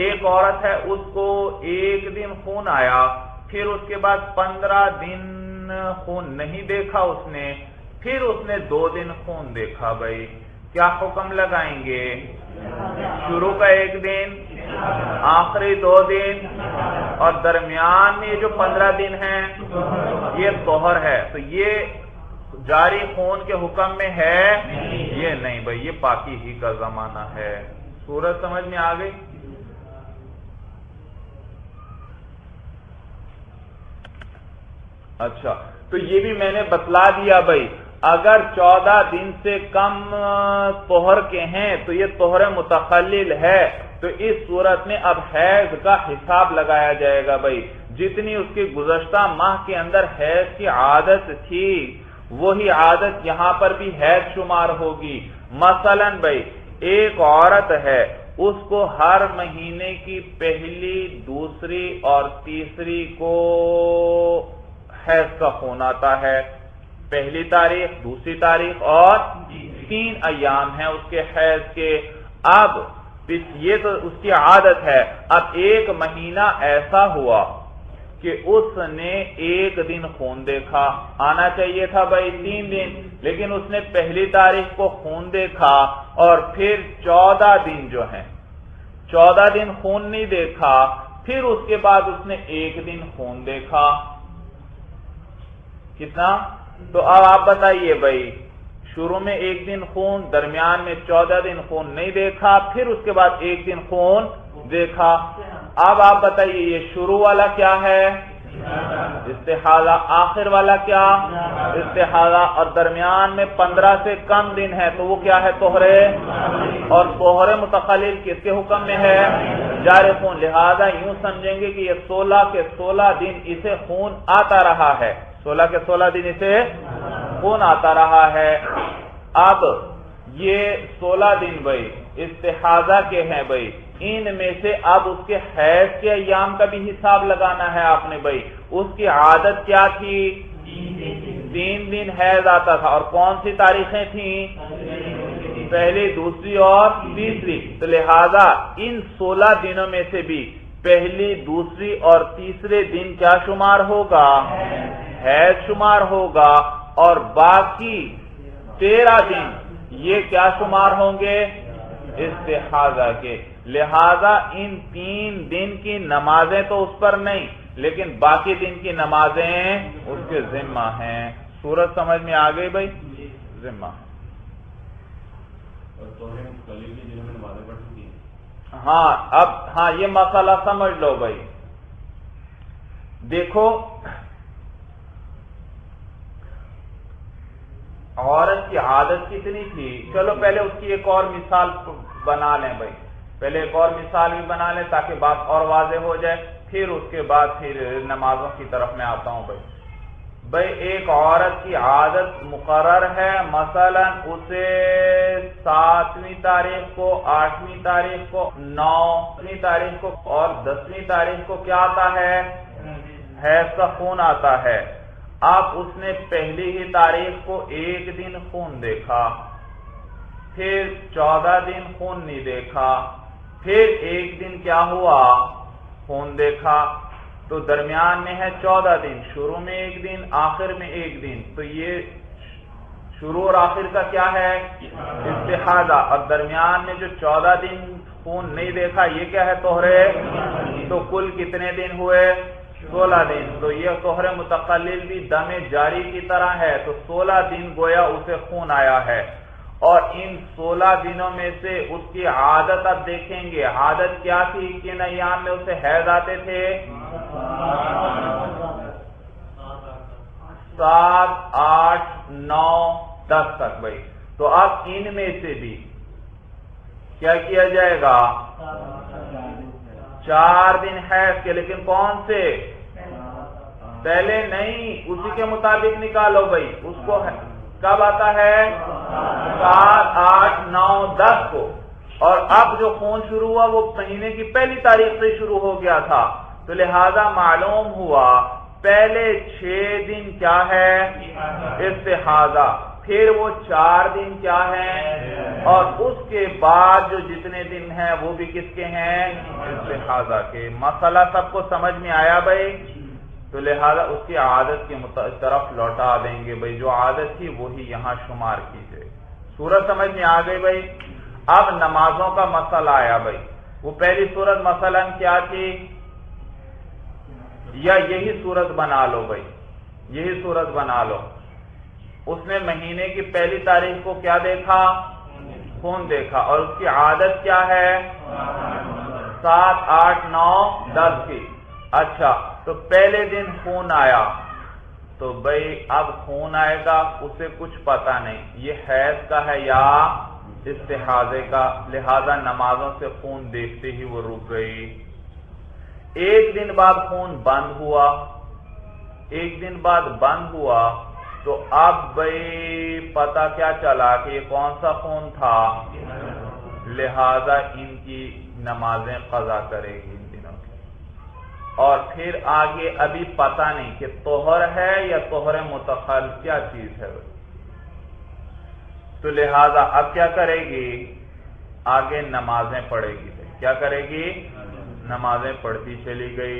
ایک عورت ہے، اس کو 1 دن خون آیا، پھر اس کے بعد 15 دن خون نہیں دیکھا اس نے، پھر اس نے 2 دن خون دیکھا بھائی. کیا حکم لگائیں گے؟ شروع کا 1 دن، آخری 2 دن، اور درمیان میں جو 15 دن ہیں یہ طہر ہے. تو یہ جاری خون کے حکم میں ہے؟ یہ نہیں بھائی، یہ پاکی ہی کا زمانہ ہے. سورج سمجھ میں آ گئی؟ اچھا تو یہ بھی میں نے بتلا دیا بھائی. اگر 14 دن سے کم طہر کے ہیں تو یہ طہر متخلل ہے. تو اس صورت میں اب حیض کا حساب لگایا جائے گا بھائی. جتنی اس کی گزشتہ ماہ کے اندر حیض کی عادت تھی وہی عادت یہاں پر بھی حیض شمار ہوگی. مثلا بھائی ایک عورت ہے، اس کو ہر مہینے کی پہلی، دوسری اور تیسری کو حیض کا خون آتا ہے. پہلی تاریخ، دوسری تاریخ اور 3 ایام ہیں اس کے حیض کے. اب یہ تو اس کی عادت ہے. اب ایک مہینہ ایسا ہوا کہ اس نے ایک دن خون دیکھا، آنا چاہیے تھا بھائی 3 دن، لیکن اس نے پہلی تاریخ کو خون دیکھا اور پھر 14 دن جو ہیں 14 دن خون نہیں دیکھا، پھر اس کے بعد اس نے ایک دن خون دیکھا، کتنا؟ تو اب آپ بتائیے بھائی، شروع میں ایک دن خون، درمیان میں 14 دن خون نہیں دیکھا، پھر اس کے بعد ایک دن خون دیکھا، اب آپ بتائیے یہ شروع والا کیا ہے؟ استحاضہ، آخر والا کیا؟ استحاضہ، اور درمیان میں 15 سے کم دن ہے تو وہ کیا ہے؟ طہرے، اور طہرے متخلل کس کے حکم میں ہے؟ جاری خون، لہذا یوں سمجھیں گے کہ یہ 16 کے 16 دن اسے خون آتا رہا ہے، 16 کے 16 دن اسے خون آتا رہا ہے۔ اب یہ 16 دن بھائی استحاضہ کے ہیں بھائی، ان میں سے اب اس کے حیض کے ایام کا بھی حساب لگانا ہے آپ نے بھائی۔ اس کی عادت کیا تھی؟ 3 دن حیض آتا تھا، اور کون سی تاریخیں تھیں؟ پہلی، دوسری اور تیسری، تو لہذا ان 16 دنوں میں سے بھی پہلی، دوسری اور تیسرے دن کیا شمار ہوگا؟ حیض شمار ہوگا، اور باقی 13 دن یہ کیا شمار ہوں گے؟ استحاضہ کے۔ لہذا ان 3 دن کی نمازیں تو اس پر نہیں، لیکن باقی دن کی نمازیں اس کے ذمہ ہیں۔ صورت سمجھ میں آ گئی بھائی؟ ذمہ ہے۔ ہاں اب ہاں یہ مسئلہ سمجھ لو بھائی، دیکھو عورت کی عادت کتنی تھی، چلو پہلے اس کی ایک اور مثال بنا لیں بھائی، پہلے ایک اور مثال بھی بنا لیں تاکہ بات اور واضح ہو جائے، پھر اس کے بعد پھر نمازوں کی طرف میں آتا ہوں بھائی۔ ایک عورت کی عادت مقرر ہے، مثلا اسے 7ویں تاریخ کو، 8ویں تاریخ کو، 9ویں تاریخ کو اور 10ویں تاریخ کو کیا آتا ہے؟ حیض کا خون آتا ہے۔ اب اس نے پہلی ہی تاریخ کو ایک دن خون دیکھا، پھر 14 دن خون نہیں دیکھا، پھر ایک دن کیا ہوا؟ خون دیکھا، تو درمیان میں ہے 14 دن، شروع میں ایک دن، آخر میں ایک دن، تو یہ شروع اور آخر کا کیا ہے؟ استحاضہ، اور درمیان میں جو 14 دن خون نہیں دیکھا یہ کیا ہے؟ طہرے۔ تو کل کتنے دن ہوئے؟ 16 دن۔ تو یہ طہر متقلل بھی دم جاری کی طرح ہے، تو 16 دن گویا اسے خون آیا ہے، اور ان 16 دنوں میں سے اس کی عادت اب دیکھیں گے، عادت کیا تھی؟ کن ایام میں اسے حیض آتے تھے؟ 7، 8، 9، 10 تک بھائی۔ تو اب ان میں سے بھی کیا کیا جائے گا؟ 4 دن حیض کے، لیکن کون سے؟ پہلے نہیں، اسی کے مطابق نکالو بھائی، اس کو کب آتا ہے؟ 7، 8، 9، 10 کو، اور اب جو خون شروع ہوا وہ مہینے کی پہلی تاریخ سے شروع ہو گیا تھا، تو لہذا معلوم ہوا پہلے 6 دن کیا ہے؟ استحاضہ، پھر وہ 4 دن کیا ہیں؟ اور اس کے بعد جو جتنے دن ہیں وہ بھی کس کے ہیں؟ استحاضہ کے۔ مسئلہ سب کو سمجھ میں آیا بھائی؟ تو لہذا اس کی عادت کی طرف لوٹا دیں گے بھائی، جو عادت تھی وہی یہاں شمار کیجئے۔ صورت سمجھ میں آ گئی بھائی؟ اب نمازوں کا مسئلہ آیا بھائی، وہ پہلی صورت مثلا کیا تھی؟ یا یہی صورت بنا لو بھائی، یہی صورت بنا لو، اس نے مہینے کی پہلی تاریخ کو کیا دیکھا؟ خون دیکھا، اور اس کی عادت کیا ہے؟ 7، 8، 9، 10 کی۔ اچھا، تو پہلے دن خون آیا، تو بھائی اب خون آئے گا اسے کچھ پتا نہیں یہ حیض کا ہے یا استحاضے کا، لہذا نمازوں سے خون دیکھتے ہی وہ رک گئی۔ ایک دن بعد خون بند ہوا، ایک دن بعد بند ہوا، تو اب بھائی پتا کیا چلا کہ یہ کون سا خون تھا، لہذا ان کی نمازیں قضا کرے گی ان دنوں کی۔ اور پھر آگے ابھی پتا نہیں کہ طہر ہے یا طہر متخل کیا چیز ہے، تو لہذا اب کیا کرے گی؟ آگے نمازیں پڑھے گی۔ کیا کرے گی؟ نمازیں پڑھتی چلی گئی۔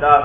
10।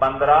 15,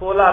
16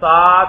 7,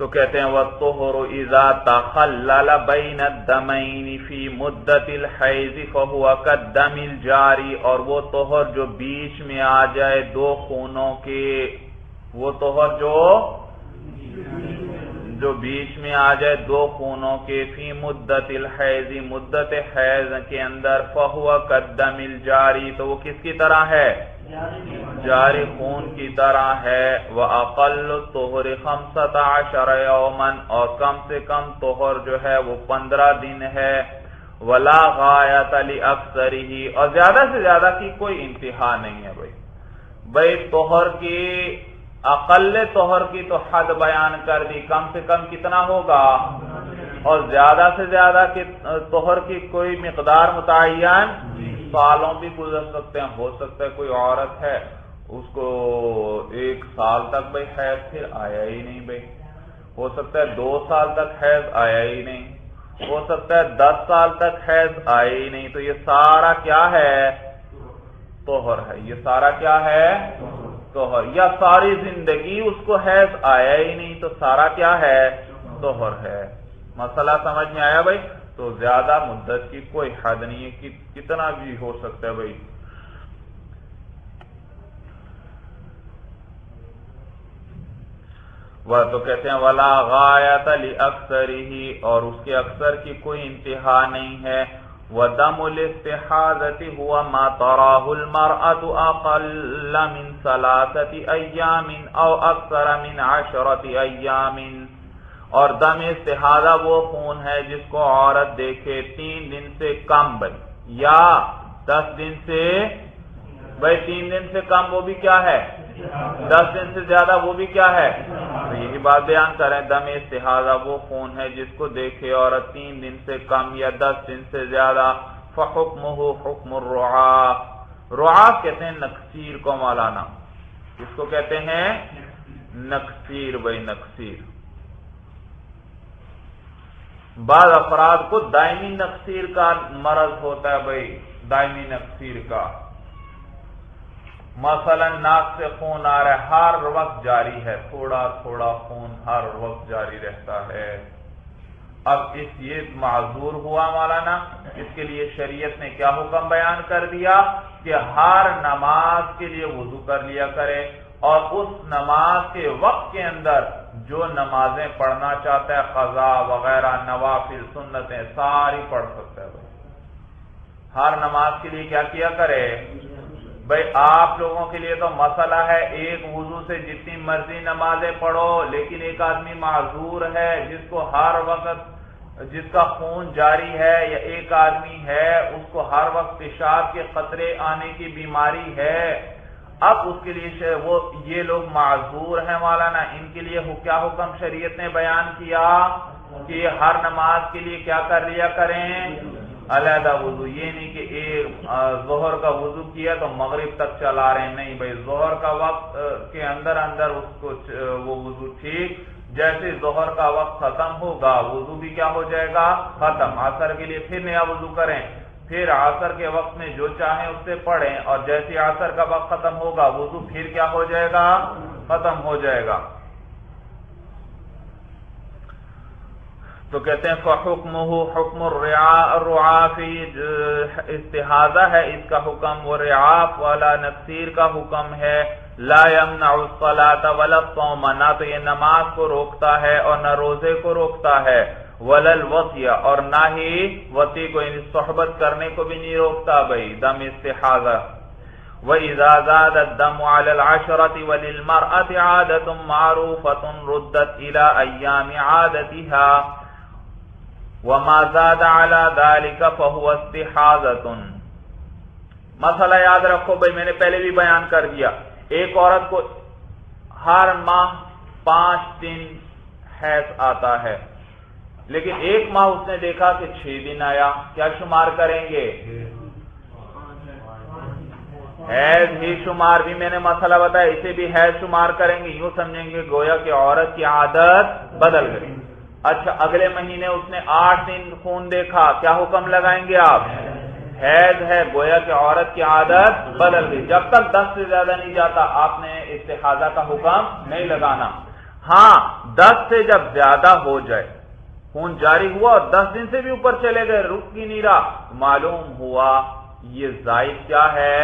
تو کہتے ہیں والطہر اذا تخلل بین الدمین فی مدت الحیض فہو کالدم الجاری، اور وہ طہر جو بیچ میں آ جائے دو خونوں کے، وہ طہر جو بیچ میں آ جائے دو خونوں کے، فی مدت الحیض مدت حیض کے اندر، فہو کالدم الجاری تو وہ کس کی طرح ہے؟ جاری خون کی طرح ہے۔ وَأَقَلُّ الطُّهْرِ 15 يَوْمًا، اور کم سے کم طہر جو ہے وہ 15 دن ہے۔ وَلَا غَایَةَ لِأَكْثَرِهِ، اور زیادہ سے زیادہ کی کوئی انتہا نہیں ہے۔ بھائی طہر کی اقل طہر کی تو حد بیان کر دی، کم سے کم کتنا ہوگا، اور زیادہ سے زیادہ کی طہر کی کوئی مقدار متعین، سالوں بھی گزر سکتے ہیں، ہو سکتا ہے کوئی عورت ہے اس کو 1 سال تک بھائی حیض پھر آیا ہی نہیں، بھائی ہو سکتا ہے 2 سال تک حیض آیا ہی نہیں، ہو سکتا ہے 10 سال تک حیض آیا ہی نہیں، تو یہ سارا کیا ہے؟ طہر ہے۔ یہ سارا کیا ہے؟ طہر۔ یا ساری زندگی اس کو حیض آیا ہی نہیں تو سارا کیا ہے؟ طہر ہے۔ مسئلہ سمجھ میں آیا بھائی؟ تو زیادہ مدت کی کوئی حد نہیں ہے، کتنا بھی ہو سکتا ہے بھائی۔ وہ تو کہتے ہیں وَلَا غَایَةَ لِأَكْثَرِهِ، اور اس کے اکثر کی کوئی انتہا نہیں ہے۔ وَدَمُ الِاسْتِحَاضَةِ هُوَ مَا تَرَاهُ الْمَرْأَةُ أَقَلَّ مِنْ 3 أَيَّامٍ أَوْ أَكْثَرَ مِنْ 10 أَيَّامٍ، اور دم استحاضہ وہ خون ہے جس کو عورت دیکھے 3 دن سے کم بھائی، یا 10 دن سے بھائی، 3 دن سے کم وہ بھی کیا ہے؟ 10 دن سے زیادہ وہ بھی کیا ہے؟ تو یہی بات بیان کریں، دم استحاضہ وہ خون ہے جس کو دیکھے عورت 3 دن سے کم یا 10 دن سے زیادہ، فحکمہ حکم الرعاف، رعاف کہتے ہیں نکسیر کو مولانا، کس کو کہتے ہیں؟ نکسیر بھائی، نکسیر۔ بعض افراد کو دائمی نکسیر کا مرض ہوتا ہے بھائی، دائمی نکسیر کا، مثلا ناک سے خون آ رہا ہے، ہر وقت جاری ہے، تھوڑا تھوڑا خون ہر وقت جاری رہتا ہے۔ اب یہ معذور ہوا مولانا، اس کے لیے شریعت نے کیا حکم بیان کر دیا کہ ہر نماز کے لیے وضو کر لیا کرے، اور اس نماز کے وقت کے اندر جو نمازیں پڑھنا چاہتا ہے، قضا وغیرہ نوافل سنتیں ساری پڑھ سکتا ہے بھائی۔ ہر نماز کے لیے کیا کیا کرے بھائی؟ آپ لوگوں کے لیے تو مسئلہ ہے ایک وضو سے جتنی مرضی نمازیں پڑھو، لیکن ایک آدمی معذور ہے جس کو ہر وقت جس کا خون جاری ہے، یا ایک آدمی ہے اس کو ہر وقت پیشاب کے قطرے آنے کی بیماری ہے، اب اس کے لیے یہ لوگ معذور ہیں مولانا، ان کے لیے کیا حکم شریعت نے بیان کیا کہ ہر نماز کے لیے کیا کر لیا کریں؟ علیحدہ وضو۔ یہ نہیں کہ ایک ظہر کا وضو کیا تو مغرب تک چلا رہے ہیں، نہیں بھائی، ظہر کا وقت کے اندر اس کو وہ وضو ٹھیک، جیسے ظہر کا وقت ختم ہوگا وضو بھی کیا ہو جائے گا؟ ختم۔ عصر کے لیے پھر نیا وضو کریں، پھر عصر کے وقت میں جو چاہیں اس سے پڑھیں، اور جیسے عصر کا وقت ختم ہوگا وضو پھر کیا ہو جائے گا؟ ختم ہو جائے گا۔ تو کہتے ہیں فحکمہ حکم الرعاف، استحاضہ ہے اس کا حکم، وہ رعاف والا نکسیر کا حکم ہے۔ لا یمنع الصلاۃ ولا الصوم، نہ تو یہ نماز کو روکتا ہے اور نہ روزے کو روکتا ہے، ولا الوصی، اور نہ ہی وصی کو یعنی صحبت کرنے کو بھی نہیں روکتا بھائی دم استحاضہ۔ وَإِذَا زَادَ الدَّمُ عَلَى الْعَشْرَةِ وَلِلْمَرْأَةِ عَادَةٌ مَعْرُوفَةٌ رُدَّتْ إِلَى أَيَّامِ عَادَتِهَا وَمَا زَادَ عَلَى ذَلِكَ فَهُوَ اسْتِحَاضَةٌ۔ مسئلہ یاد رکھو بھائی، میں نے پہلے بھی بیان کر دیا، ایک عورت کو ہر ماہ 5 دن حیض آتا ہے، لیکن ایک ماہ اس نے دیکھا کہ 6 دن آیا، کیا شمار کریں گے؟ حیض ہی شمار بھی میں نے مسئلہ بتایا، اسے بھی حیض شمار کریں گے، یوں سمجھیں گے گویا کہ عورت کی عادت بدل گئی۔ اچھا، اگلے مہینے اس نے 8 دن خون دیکھا، کیا حکم لگائیں گے آپ؟ حیض ہے، گویا کہ عورت کی عادت بدل گئی۔ جب تک 10 سے زیادہ نہیں جاتا آپ نے استحاضہ کا حکم نہیں لگانا۔ ہاں 10 سے جب زیادہ ہو جائے، خون جاری ہوا اور 10 دن سے بھی اوپر چلے گئے، رک ہی نہیں رہا، معلوم ہوا یہ زائد کیا ہے،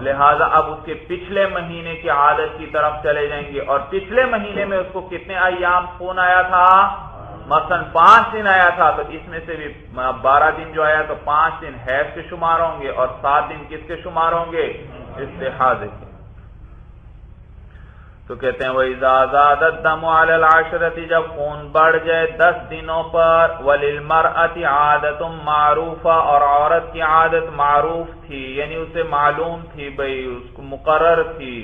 لہذا اب اس کے پچھلے مہینے کی عادت کی طرف چلے جائیں گے، اور پچھلے مہینے میں اس کو کتنے ایام خون آیا تھا، مثلا 5 دن آیا تھا، تو اس میں سے بھی 12 دن جو آیا تو 5 دن حیض کے شمار ہوں گے اور 7 دن کس کے شمار ہوں گے، استحاضہ کے۔ تو کہتے ہیں وَإِذَا زَادَ الدَّمُ عَلَى الْعَشْرَةِ، جب خون بڑھ جائے 10 دنوں پر، وَلِلْمَرْأَةِ عَادَةٌ مَعْرُوفَةٌ، اور عورت کی عادت معروف تھی، یعنی اسے معلوم تھی، بھئی اس کو مقرر تھی،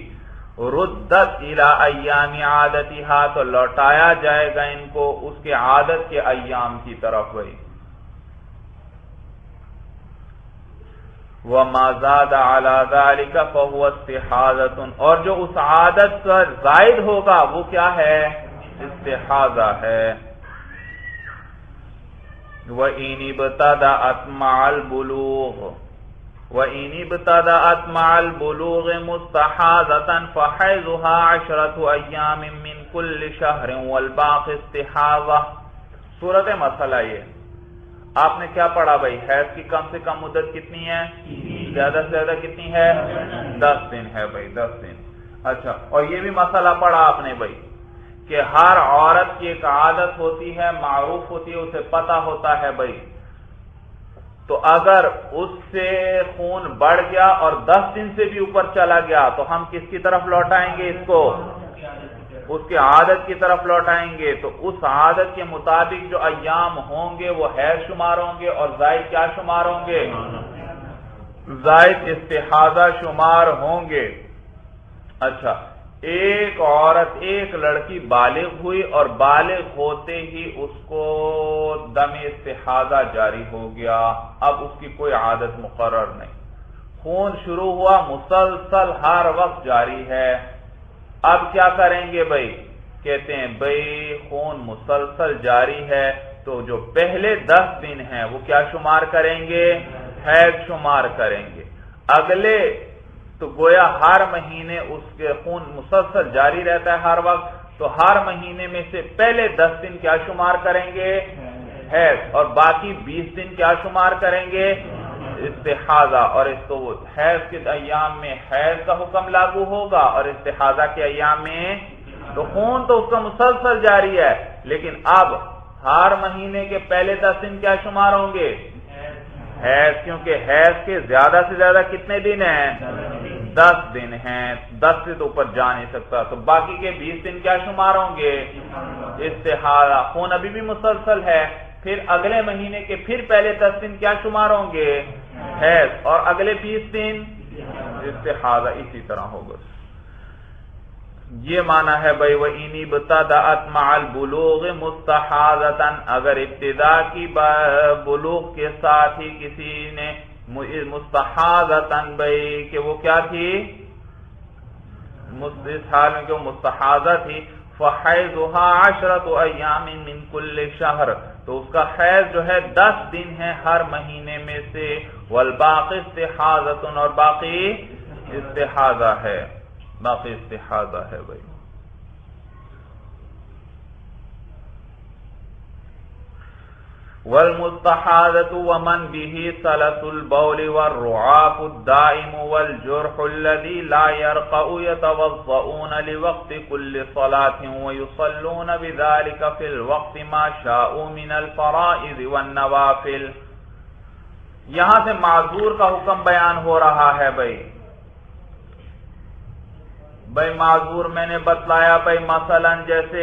رُدَّتْ إِلَىٰ أَيَّامِ عَادَتِهَا، تو لوٹایا جائے گا ان کو اس کے عادت کے ایام کی طرف، بھئی وَمَا زَادَ عَلَىٰ ذَلِكَ فَهُوَ اسْتِحَاضَةٌ، اور جو اس عادت پر زائد ہوگا وہ کیا ہے، استحاضہ ہے۔ وَإِنِ ابْتَدَأَتْ مَعَ الْبُلُوغِ، وَإِنِ ابْتَدَأَتْ مَعَ الْبُلُوغِ مُسْتَحَاضَةً فَحَيْضُهَا 10 أَيَّامٍ مِّن كُلِّ شَهْرٍ وَالْبَاقِي اسْتِحَاضَةٌ۔ صورت مسئلہ یہ آپ نے کیا پڑھا بھائی، حیض کی کم سے کم مدت کتنی ہے، زیادہ سے زیادہ کتنی ہے، 10 دن ہے بھائی، 10 دن۔ اچھا، اور یہ بھی مسئلہ پڑھا آپ نے بھائی کہ ہر عورت کی ایک عادت ہوتی ہے، معروف ہوتی ہے، اسے پتہ ہوتا ہے بھائی، تو اگر اس سے خون بڑھ گیا اور 10 دن سے بھی اوپر چلا گیا تو ہم کس کی طرف لوٹائیں گے اس کو، اس کی عادت کی طرف لوٹائیں گے، تو اس عادت کے مطابق جو ایام ہوں گے وہ حیض شمار ہوں گے، اور زائد کیا شمار ہوں گے، زائد استحاضہ شمار ہوں گے۔ اچھا، ایک عورت، ایک لڑکی بالغ ہوئی اور بالغ ہوتے ہی اس کو دم استحاضہ جاری ہو گیا، اب اس کی کوئی عادت مقرر نہیں، خون شروع ہوا، مسلسل ہر وقت جاری ہے، اب کیا کریں گے بھائی، کہتے ہیں بھائی خون مسلسل جاری ہے تو جو پہلے 10 دن ہیں وہ کیا شمار کریں گے، حیض شمار کریں گے، اگلے تو گویا ہر مہینے اس کے خون مسلسل جاری رہتا ہے ہر وقت، تو ہر مہینے میں سے پہلے 10 دن کیا شمار کریں گے، حیض، اور باقی 20 دن کیا شمار کریں گے، استحاضہ، اور اس کو حیض کے ایام میں حیض کا حکم لاگو ہوگا اور استحاضہ کے ایام میں تو خون تو اس کا مسلسل جاری ہے، لیکن اب ہر مہینے کے پہلے 10 دن کیا شمار ہوں گے، حیض، کیونکہ حیض کے زیادہ سے زیادہ کتنے دن ہیں، 10 دن ہیں، 10 سے تو اوپر جا نہیں سکتا، تو باقی کے 20 دن کیا شمار ہوں گے، استحاضہ، خون ابھی بھی مسلسل ہے، پھر اگلے مہینے کے پھر پہلے 10 دن کیا شمار ہوں گے، حیض، اور اگلے 20 دن استحاضہ، اسی طرح ہوگا۔ یہ معنی ہے بھائی وَإِنِ ابْتَدَأَتْ مَعَ الْبُلُوغِ مُسْتَحَاضَةً، اگر ابتدا کی بلوغ کے ساتھ ہی کسی نے مستحاضةً بھائی کہ وہ کیا تھی، اس حال میں کہ وہ مستحاضہ تھی، فَحَيْضُهَا 10 أَيَّامٍ مِّن كُلِّ شَهْرٍ، تو اس کا حیض جو ہے 10 دن ہے ہر مہینے میں سے، وَالْبَاقِي اسْتِحَاضَةٌ، اور باقی استحاضہ ہے، باقی استحاضہ ہے بھائی۔ والمستحاضة ومن به سلس البول والرعاف الدائم والجرح الذي لا يرقع يتوضؤون لوقت كل صلاة ويصلون بذلك في الوقت ما شاءوا من الفرائض والنوافل۔ یہاں سے معذور کا حکم بیان ہو رہا ہے بھائی معذور میں نے بتلایا بھائی، مثلا جیسے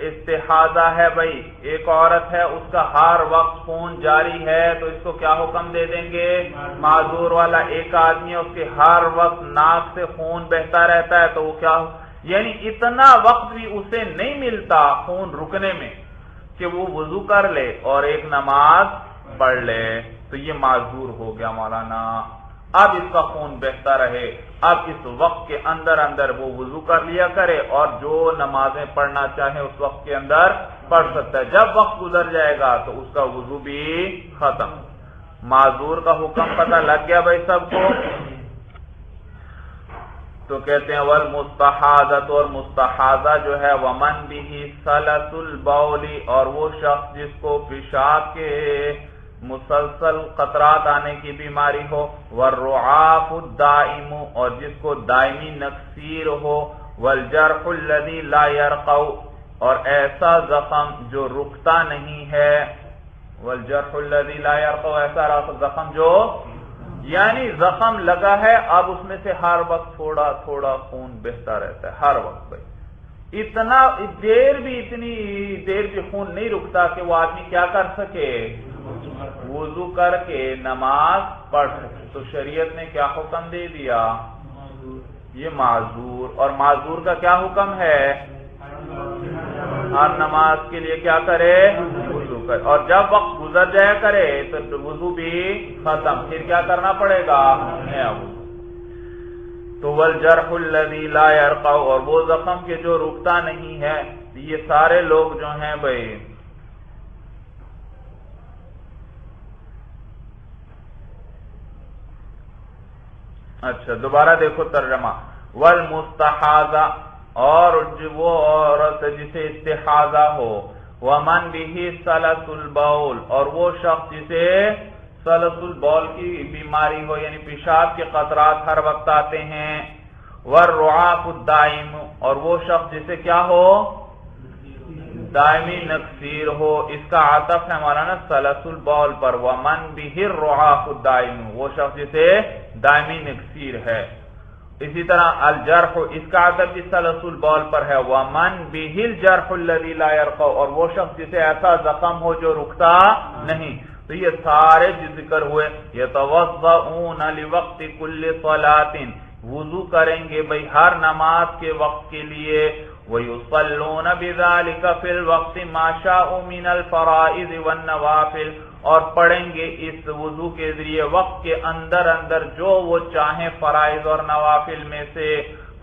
استحاضہ ہے بھائی، ایک عورت ہے اس کا ہر وقت خون جاری ہے، تو اس کو کیا حکم دے دیں گے، معذور والا۔ ایک آدمی اس کے ہر وقت ناک سے خون بہتا رہتا ہے تو وہ کیا، یعنی اتنا وقت بھی اسے نہیں ملتا خون رکنے میں کہ وہ وضو کر لے اور ایک نماز پڑھ لے، تو یہ معذور ہو گیا مولانا۔ اب اس کا خون بہتا رہے، اب اس وقت کے اندر اندر وہ وضو کر لیا کرے اور جو نمازیں پڑھنا چاہے اس وقت کے اندر پڑھ سکتا ہے، جب وقت گزر جائے گا تو اس کا وضو بھی ختم۔ معذور کا حکم پتہ لگ گیا بھائی سب کو۔ تو کہتے ہیں والمستحاضۃ، اور مستحاضہ جو ہے ومن بہ سلس البول، اور وہ شخص جس کو پیشاب کے مسلسل قطرات آنے کی بیماری ہو، والرعاف الدائم، اور جس کو دائمی نکسیر ہو، والجرح الذی لا یرقع، اور ایسا زخم جو رکتا نہیں ہے، والجرح الذی لا یرقع، ایسا زخم جو یعنی زخم لگا ہے، اب اس میں سے ہر وقت تھوڑا تھوڑا خون بہتا رہتا ہے ہر وقت بھائی، اتنی دیر بھی خون نہیں رکتا کہ وہ آدمی کیا کر سکے، وضو کر کے نماز پڑھ سکے، تو شریعت نے کیا حکم دے دیا، یہ معذور، اور معذور کا کیا حکم ہے، ہر نماز کے لیے کیا کرے، وضو کرے، اور جب وقت گزر جایا کرے تو وضو بھی ختم، پھر کیا کرنا پڑے گا، نیا وضو۔ تو والجرح الذی لا یرقع، اور وہ زخم کے جو رکتا نہیں ہے، یہ سارے لوگ جو ہیں بھائی، اچھا دوبارہ دیکھو ترجمہ، والمستحاضہ، اور وہ عورت جسے استحاضہ ہو، ومن بہ سلس البول، اور وہ شخص جسے سلس البول کی بیماری ہو، یعنی پیشاب کے قطرات ہر وقت آتے ہیں، والرعاف الدائم، اور وہ شخص جسے کیا ہو، دائمی نکسیر ہو، اس کا عطف ہے مولانا سلس البول پر، ومن بہ الرعاف الدائم، وہ شخص جسے دائمی نکسیر ہے۔ اسی طرح الجرح، اس کا عطف بھی سلس البول پر ہے، ومن بہ الجرح الذی لا یرقع، اور وہ شخص جسے ایسا زخم ہو جو رکتا نہیں۔ تو یہ سارے جو ذکر ہوئے، یتوضؤون لوقت کل صلاۃ، وضو کریں گے بھئی ہر نماز کے وقت کے لیے، وَيُصَلُّونَ بِذَلِكَ فِي الْوَقْتِ مَا شَاءُوا مِنَ الْفَرَائِضِ وَالنَّوَافِلِ، اور پڑھیں گے اس وضو کے ذریعے وقت کے اندر جو وہ چاہیں فرائض اور نوافل میں سے۔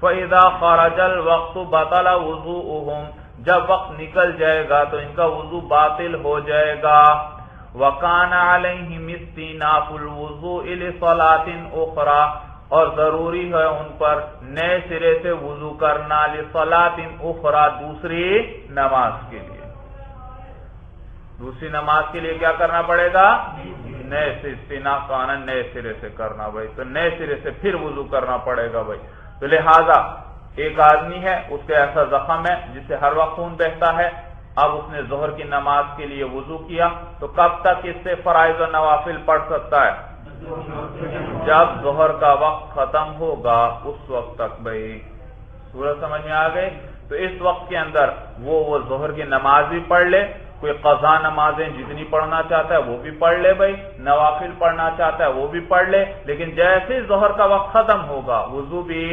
فَإِذَا خَرَجَ الْوَقْتُ بَطَلَ وُضُوءُهُمْ، جب وقت نکل جائے گا تو ان کا وضو باطل ہو جائے گا۔ وَكَانَ عَلَيْهِمْ اسْتِئْنَافُ الْوُضُوءِ لِصَلَاةٍ أُخْرَى، اور ضروری ہے ان پر نئے سرے سے وضو کرنا، لصلاۃ اخرى، دوسری نماز کے لیے، دوسری نماز کے لیے کیا کرنا پڑے گا، نئے سے استئناف قانون نئے سرے سے کرنا بھائی، تو نئے سرے سے پھر وضو کرنا پڑے گا بھائی۔ تو لہذا ایک آدمی ہے، اس کا ایسا زخم ہے جس سے ہر وقت خون بہتا ہے، اب اس نے ظہر کی نماز کے لیے وضو کیا، تو کب تک اس سے فرائض و نوافل پڑھ سکتا ہے، جب ظہر کا وقت ختم ہوگا اس وقت تک بھائی۔ سورج سمجھ میں آ گئی؟ تو اس وقت کے اندر وہ ظہر کی نماز بھی پڑھ لے، کوئی قضا نمازیں جتنی پڑھنا چاہتا ہے وہ بھی پڑھ لے بھائی، نوافل پڑھنا چاہتا ہے وہ بھی پڑھ لے، لیکن جیسے ظہر کا وقت ختم ہوگا وضو بھی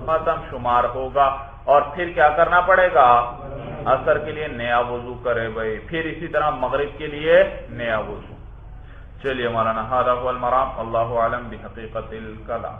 ختم شمار ہوگا، اور پھر کیا کرنا پڑے گا، عصر کے لیے نیا وضو کرے بھائی، پھر اسی طرح مغرب کے لیے نیا وضو۔ چلیے مولانا، ھذا هو المرام، اللہ اعلم بحقیقت الکلام۔